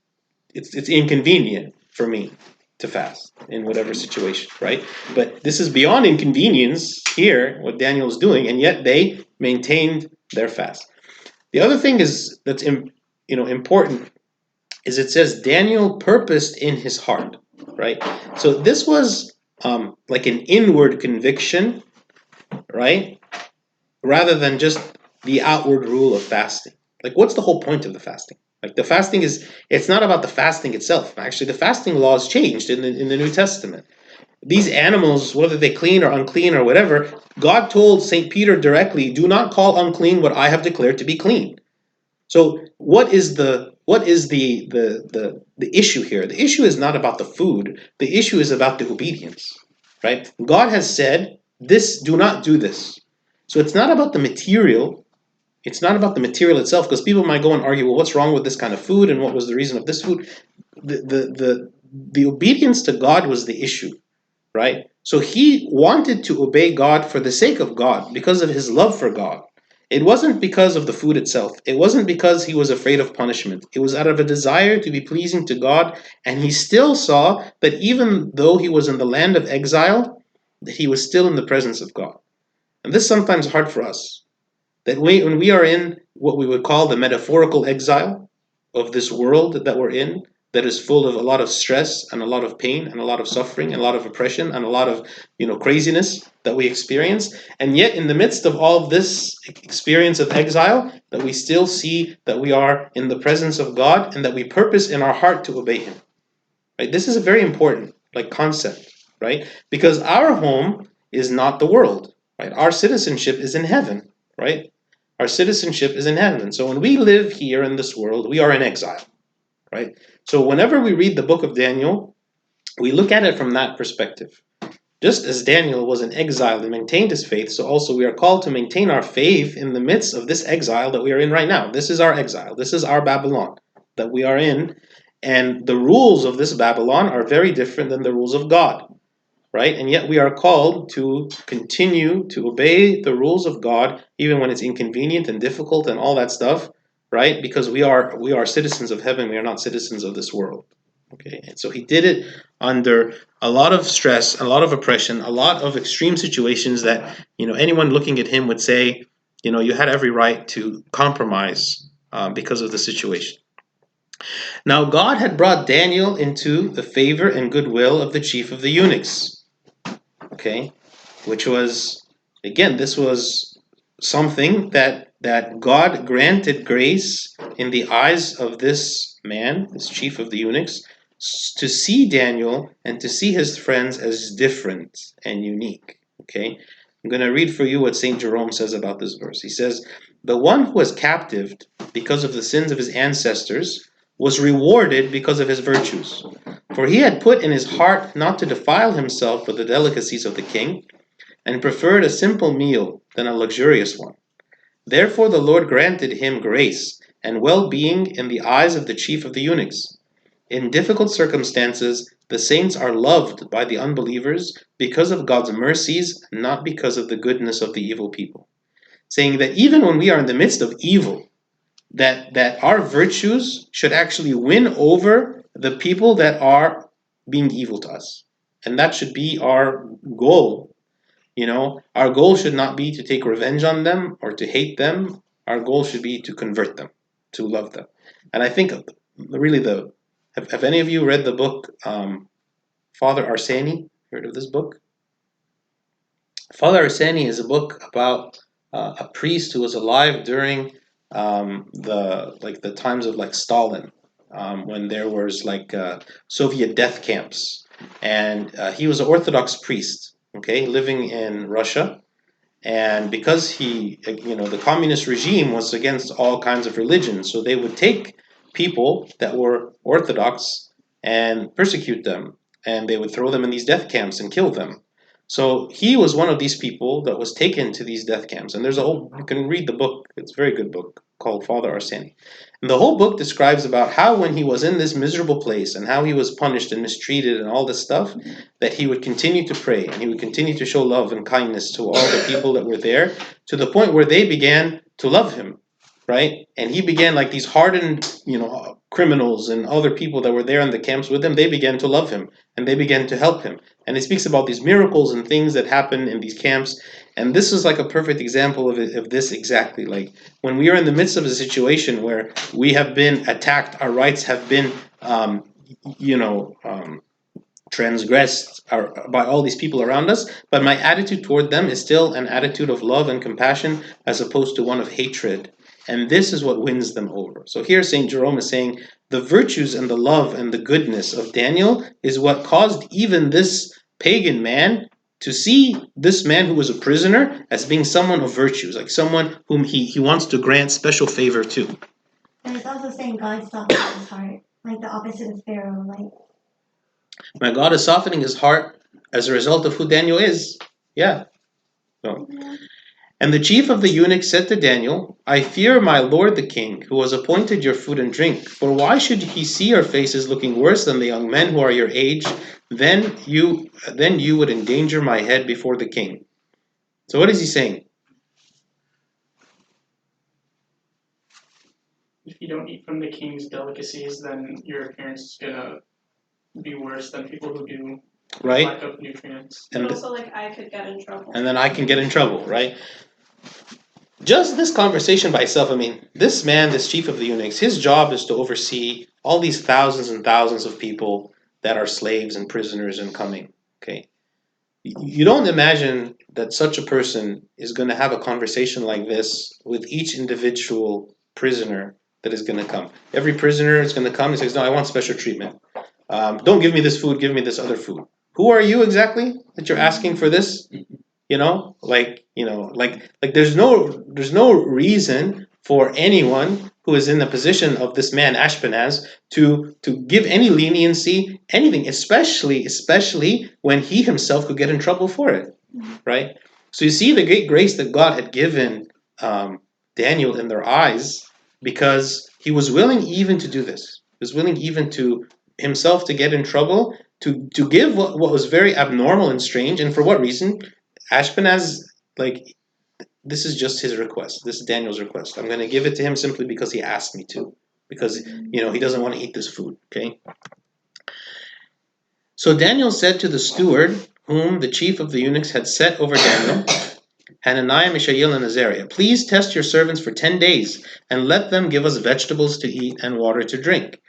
[SPEAKER 1] it's inconvenient for me to fast in whatever situation, right? But this is beyond inconvenience here, what Daniel is doing, and yet they maintained their fast. The other thing that's important is it says Daniel purposed in his heart, right? So this was like an inward conviction, right? Rather than just the outward rule of fasting. Like, what's the whole point of the fasting? Like, the fasting it's not about the fasting itself. Actually, the fasting laws changed in the New Testament. These animals, whether they clean or unclean or whatever, God told St. Peter directly, do not call unclean what I have declared to be clean. So what is the issue here? The issue is not about the food. The issue is about the obedience, right? God has said, do not do this. So it's not about the material. It's not about the material itself, because people might go and argue, well, what's wrong with this kind of food, and what was the reason of this food? The obedience to God was the issue, right? So he wanted to obey God for the sake of God, because of his love for God. It wasn't because of the food itself. It wasn't because he was afraid of punishment. It was out of a desire to be pleasing to God, and he still saw that even though he was in the land of exile, that he was still in the presence of God. And this is sometimes hard for us. That when we are in what we would call the metaphorical exile of this world that we're in, that is full of a lot of stress and a lot of pain and a lot of suffering and a lot of oppression and a lot of craziness that we experience, and yet in the midst of all of this experience of exile, that we still see that we are in the presence of God and that we purpose in our heart to obey Him. Right? This is a very important concept, right? Because our home is not the world, right? Our citizenship is in heaven, right? Our citizenship is in heaven. So when we live here in this world, we are in exile, right? So whenever we read the book of Daniel, we look at it from that perspective. Just as Daniel was in exile and maintained his faith, so also we are called to maintain our faith in the midst of this exile that we are in right now. This is our exile. This is our Babylon that we are in. And the rules of this Babylon are very different than the rules of God, right? And yet we are called to continue to obey the rules of God, even when it's inconvenient and difficult and all that stuff, right? Because we are citizens of heaven. We are not citizens of this world. Okay, and so he did it under a lot of stress, a lot of oppression, a lot of extreme situations that anyone looking at him would say, you had every right to compromise because of the situation. Now God had brought Daniel into the favor and goodwill of the chief of the eunuchs. Okay, which was, again, this was something that God granted grace in the eyes of this man, this chief of the eunuchs, to see Daniel and to see his friends as different and unique. Okay, I'm going to read for you what St. Jerome says about this verse. He says, the one who was captive because of the sins of his ancestors was rewarded because of his virtues. For he had put in his heart not to defile himself with the delicacies of the king, and preferred a simple meal than a luxurious one. Therefore the Lord granted him grace and well-being in the eyes of the chief of the eunuchs. In difficult circumstances, the saints are loved by the unbelievers because of God's mercies, not because of the goodness of the evil people. Saying that even when we are in the midst of evil, that our virtues should actually win over the people that are being evil to us. And that should be our goal. Our goal should not be to take revenge on them or to hate them. Our goal should be to convert them, to love them. And I think really have any of you read the book Father Arseni? Heard of this book? Father Arseni is a book about a priest who was alive during the times of Stalin, when there was like Soviet death camps, and he was an Orthodox priest, okay, living in Russia. And because the communist regime was against all kinds of religions, so they would take people that were Orthodox and persecute them, and they would throw them in these death camps and kill them. So he was one of these people that was taken to these death camps. And there's you can read the book, it's a very good book called Father Arseny. And the whole book describes about how when he was in this miserable place and how he was punished and mistreated and all this stuff, that he would continue to pray and he would continue to show love and kindness to all the people that were there, to the point where they began to love him, right? And he began, like these hardened, criminals and other people that were there in the camps with him, they began to love him and they began to help him. And he speaks about these miracles and things that happen in these camps. And this is like a perfect example of this exactly. Like when we are in the midst of a situation where we have been attacked, our rights have been, transgressed by all these people around us, but my attitude toward them is still an attitude of love and compassion as opposed to one of hatred. And this is what wins them over. So here St. Jerome is saying the virtues and the love and the goodness of Daniel is what caused even this pagan man to see this man who was a prisoner as being someone of virtues, like someone whom he wants to grant special favor to.
[SPEAKER 3] And it's also saying God softens his heart, like the opposite of Pharaoh. Like,
[SPEAKER 1] my God is softening his heart as a result of who Daniel is. Yeah. So. And the chief of the eunuchs said to Daniel, I fear my lord the king, who has appointed your food and drink. For why should he see your faces looking worse than the young men who are your age? Then you would endanger my head before the king. So what is he saying?
[SPEAKER 4] If you don't eat from the king's delicacies, then your appearance is gonna be worse than people who do.
[SPEAKER 1] Right?
[SPEAKER 4] Lack of nutrients.
[SPEAKER 5] But also, like, I could get in trouble.
[SPEAKER 1] And then I can get in trouble, right? Just this conversation by itself, this man, this chief of the eunuchs, his job is to oversee all these thousands and thousands of people that are slaves and prisoners and coming, okay? You don't imagine that such a person is going to have a conversation like this with each individual prisoner that is going to come. Every prisoner is going to come and says, no, I want special treatment. Don't give me this food, give me this other food. Who are you exactly that you're asking for this? There's no reason for anyone who is in the position of this man Ashpenaz to give any leniency, anything, especially when he himself could get in trouble for it, right? So you see the great grace that God had given Daniel in their eyes, because he was willing even to do this. He was willing even to himself to get in trouble, to give what was very abnormal and strange. And for what reason? Ashpenaz, this is just his request. This is Daniel's request. I'm going to give it to him simply because he asked me to. Because, he doesn't want to eat this food, okay? So Daniel said to the steward, whom the chief of the eunuchs had set over Daniel, Hananiah, Mishael, and Azariah, please test your servants for 10 days, and let them give us vegetables to eat and water to drink.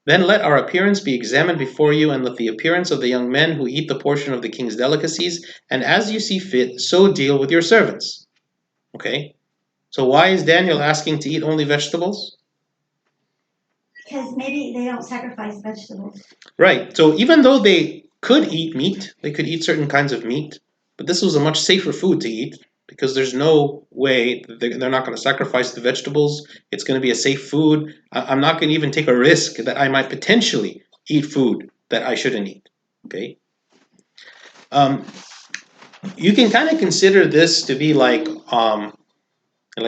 [SPEAKER 1] Then let our appearance be examined before you, and let the appearance of the young men who eat the portion of the king's delicacies, and as you see fit, so deal with your servants. Okay? So why is Daniel asking to eat only vegetables?
[SPEAKER 3] because maybe they don't sacrifice vegetables.
[SPEAKER 1] Right. So even though they could eat meat, they could eat certain kinds of meat, but this was a much safer food to eat, because there's no way they're not going to sacrifice the vegetables. It's going to be a safe food. I'm not going to even take a risk that I might potentially eat food that I shouldn't eat. Okay. You can kind of consider this to be like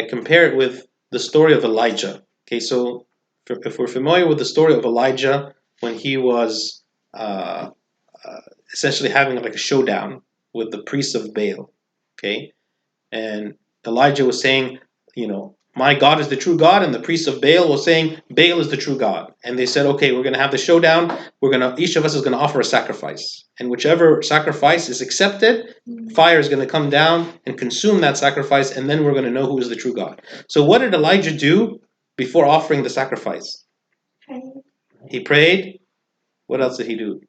[SPEAKER 1] compare it with the story of Elijah. Okay, so if we're familiar with the story of Elijah when he was essentially having like a showdown with the priests of Baal. Okay. And Elijah was saying, my God is the true God, and the priests of Baal was saying, Baal is the true God. And they said, okay, we're going to have the showdown. Each of us is going to offer a sacrifice. And whichever sacrifice is accepted, fire is going to come down and consume that sacrifice, and then we're going to know who is the true God. So what did Elijah do before offering the sacrifice? He prayed. What else did he do?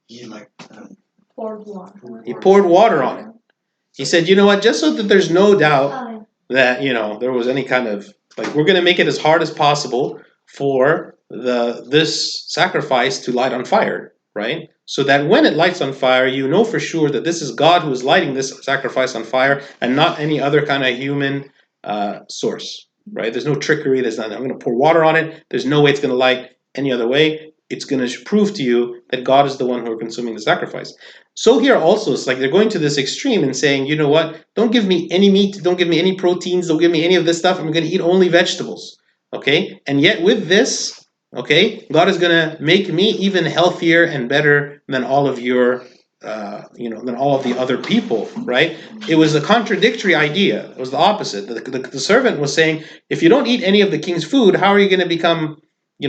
[SPEAKER 2] He
[SPEAKER 5] Poured water.
[SPEAKER 1] He poured water on it. He said, you know what, just so that there's no doubt that, there was any kind of, we're going to make it as hard as possible for this sacrifice to light on fire, right? So that when it lights on fire, you know for sure that this is God who is lighting this sacrifice on fire and not any other kind of human source, right? There's no trickery. There's not, I'm going to pour water on it. There's no way it's going to light any other way. It's going to prove to you that God is the one who are consuming the sacrifice. So here also, it's like they're going to this extreme and saying, you know what? Don't give me any meat. Don't give me any proteins. Don't give me any of this stuff. I'm going to eat only vegetables. Okay? And yet with this, okay, God is going to make me even healthier and better than all of your, than all of the other people, right? It was a contradictory idea. It was the opposite. The servant was saying, if you don't eat any of the king's food, how are you going to become,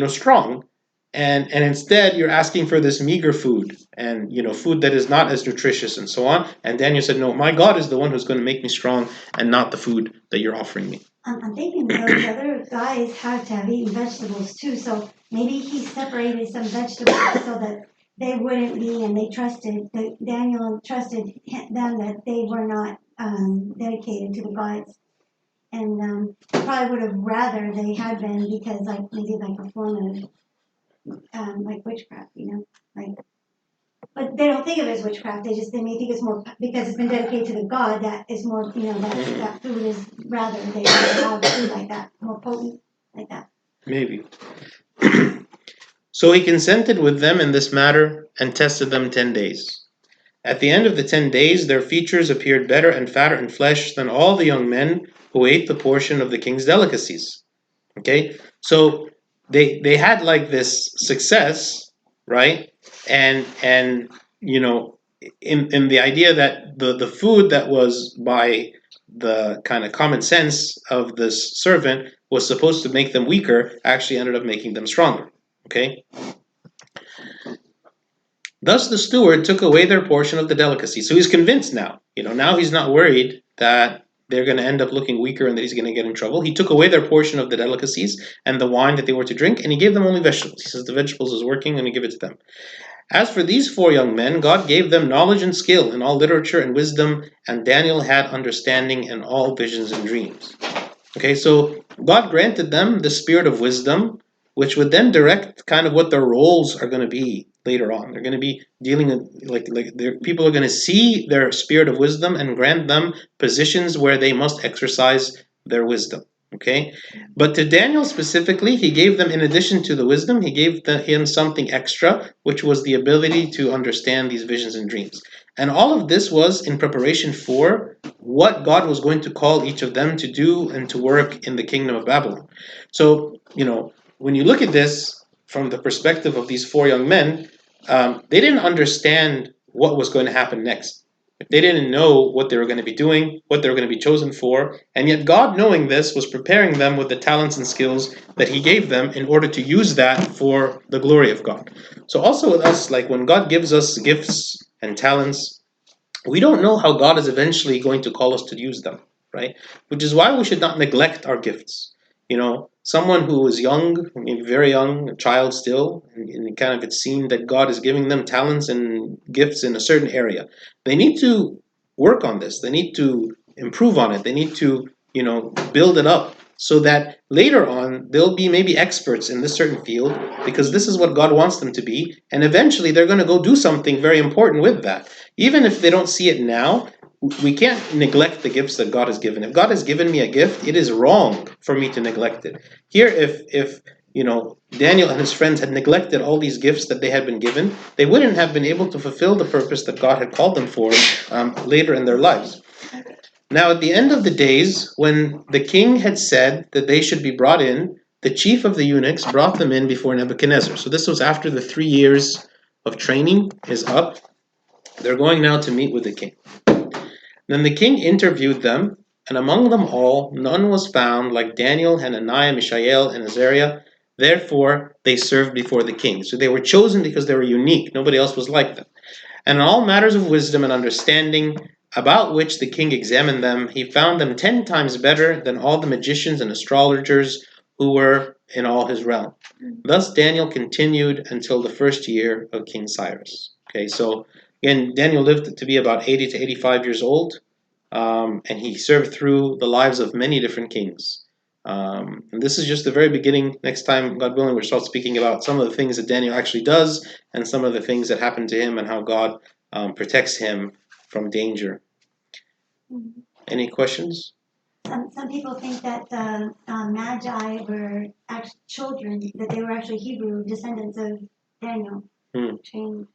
[SPEAKER 1] strong? And instead, you're asking for this meager food and, food that is not as nutritious and so on. And Daniel said, no, my God is the one who's going to make me strong and not the food that you're offering me.
[SPEAKER 3] I'm thinking those other guys had to have eaten vegetables too, so maybe he separated some vegetables so that they wouldn't be, and they trusted, that Daniel trusted them that they were not dedicated to the gods. And probably would have rather they had been, because maybe a form of witchcraft, but they don't think of it as witchcraft. They may think it's more because it's been dedicated to the god that is more, that food is rather they have food like that, more potent like that.
[SPEAKER 1] Maybe. So he consented with them in this matter and tested them 10 days. At the end of the 10 days, their features appeared better and fatter in flesh than all the young men who ate the portion of the king's delicacies. Okay, so they had this success, right? And in the idea that the food that was by the kind of common sense of this servant was supposed to make them weaker actually ended up making them stronger. Okay. Thus the steward took away their portion of the delicacy. So he's convinced now. Now he's not worried that they're going to end up looking weaker and that he's going to get in trouble. He took away their portion of the delicacies and the wine that they were to drink, and he gave them only vegetables. He says the vegetables is working, and he give it to them. As for these 4 young men, God gave them knowledge and skill in all literature and wisdom, and Daniel had understanding in all visions and dreams. Okay, so God granted them the spirit of wisdom, which would then direct kind of what their roles are going to be later on. They're going to be dealing with, people are going to see their spirit of wisdom and grant them positions where they must exercise their wisdom. Okay, but to Daniel specifically, he gave them, in addition to the wisdom, he gave him something extra, which was the ability to understand these visions and dreams. And all of this was in preparation for what God was going to call each of them to do and to work in the kingdom of Babylon. So, when you look at this from the perspective of these 4 young men, they didn't understand what was going to happen next. They didn't know what they were going to be doing, what they were going to be chosen for, and yet God, knowing this, was preparing them with the talents and skills that He gave them in order to use that for the glory of God. So also with us, when God gives us gifts and talents, we don't know how God is eventually going to call us to use them, right? Which is why we should not neglect our gifts. Someone who is young, maybe very young, a child still, and kind of it's seen that God is giving them talents and gifts in a certain area. They need to work on this. They need to improve on it. They need to, build it up so that later on they'll be maybe experts in this certain field because this is what God wants them to be. And eventually they're going to go do something very important with that. Even if they don't see it now, we can't neglect the gifts that God has given. If God has given me a gift, it is wrong for me to neglect it. Here, if Daniel and his friends had neglected all these gifts that they had been given, they wouldn't have been able to fulfill the purpose that God had called them for later in their lives. Now, at the end of the days, when the king had said that they should be brought in, the chief of the eunuchs brought them in before Nebuchadnezzar. So this was after the 3 years of training is up. They're going now to meet with the king. Then the king interviewed them, and among them all none was found like Daniel, Hananiah, Mishael, and Azariah. Therefore they served before the king. So they were chosen because they were unique. Nobody else was like them. And in all matters of wisdom and understanding, about which the king examined them, he found them 10 times better than all the magicians and astrologers who were in all his realm. Thus Daniel continued until the 1st year of King Cyrus. Okay, so again, Daniel lived to be about 80 to 85 years old, and he served through the lives of many different kings. And this is just the very beginning. Next time, God willing, we'll start speaking about some of the things that Daniel actually does and some of the things that happen to him and how God protects him from danger.
[SPEAKER 3] Mhm.
[SPEAKER 1] Any questions?
[SPEAKER 3] Some people think that the Magi were actually children, that they were actually Hebrew descendants of Daniel. Trained.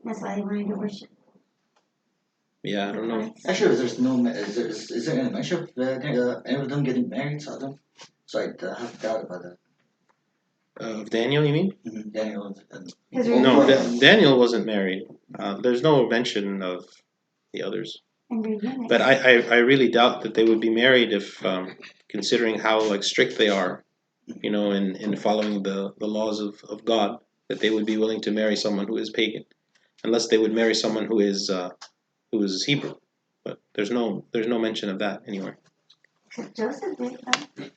[SPEAKER 3] That's why they wanted to worship.
[SPEAKER 1] Yeah, I don't know.
[SPEAKER 2] Actually, there's no. Is there any mention of any of them getting married? So I don't. So I have doubt about that.
[SPEAKER 1] Of Daniel, you mean?
[SPEAKER 2] Daniel.
[SPEAKER 3] Because
[SPEAKER 1] No,
[SPEAKER 3] eunuchs.
[SPEAKER 1] Daniel wasn't married. There's no mention of the others.
[SPEAKER 3] And they're eunuchs.
[SPEAKER 1] But I really doubt that they would be married if, considering how like strict they are, in following the laws of God, that they would be willing to marry someone who is pagan, unless they would marry someone who is Hebrew. But there's no mention of that anywhere.
[SPEAKER 3] Except Joseph did, though.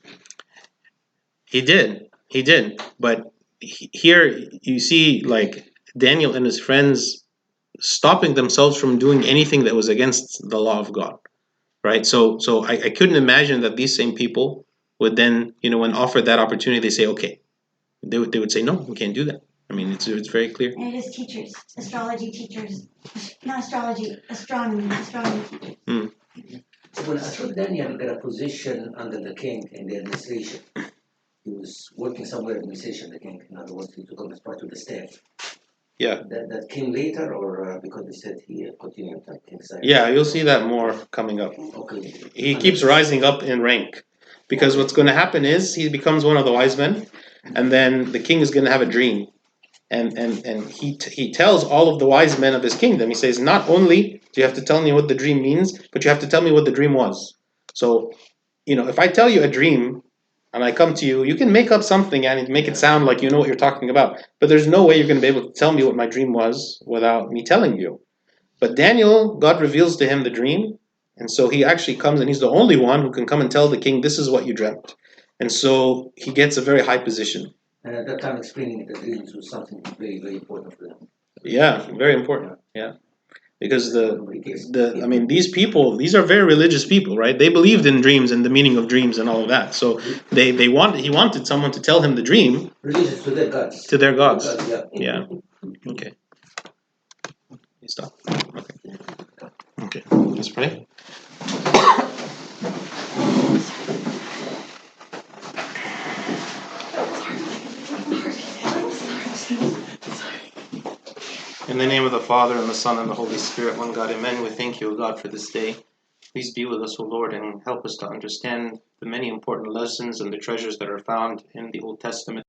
[SPEAKER 1] He did. But here you see like Daniel and his friends stopping themselves from doing anything that was against the law of God. Right? So I couldn't imagine that these same people would then, when offered that opportunity, they say, okay. They would say, no, we can't do that. I mean, it's very clear.
[SPEAKER 3] And it is teachers, astrology teachers. Not astrology, astronomy teachers.
[SPEAKER 6] So when I saw Daniel got a position under the king in the administration, he was working somewhere in the administration, the king. In other words, he took on as part of the staff.
[SPEAKER 1] Yeah.
[SPEAKER 6] That came later, or because they said he continued at King Cyrus?
[SPEAKER 1] Yeah, you'll see that more coming up.
[SPEAKER 6] Okay.
[SPEAKER 1] He keeps rising up in rank. Because what's going to happen is he becomes one of the wise men, and then the king is going to have a dream. And he tells all of the wise men of his kingdom, he says, not only do you have to tell me what the dream means, but you have to tell me what the dream was. So, if I tell you a dream, and I come to you, you can make up something and make it sound like you know what you're talking about. But there's no way you're going to be able to tell me what my dream was without me telling you. But Daniel, God reveals to him the dream, and so he actually comes and he's the only one who can come and tell the king, this is what you dreamt. And so he gets a very high position.
[SPEAKER 6] And at that time, explaining the dreams was something very, very important for them.
[SPEAKER 1] Yeah, very important. Yeah. Because these people, these are very religious people, right? They believed in dreams and the meaning of dreams and all of that. So he wanted someone to tell him the dream.
[SPEAKER 6] Religious to their gods.
[SPEAKER 1] To their gods.
[SPEAKER 6] Yeah.
[SPEAKER 1] Okay. You stop. Okay. Let's pray. In the name of the Father, and the Son, and the Holy Spirit, one God, amen. We thank you, O God, for this day. Please be with us, O Lord, and help us to understand the many important lessons and the treasures that are found in the Old Testament.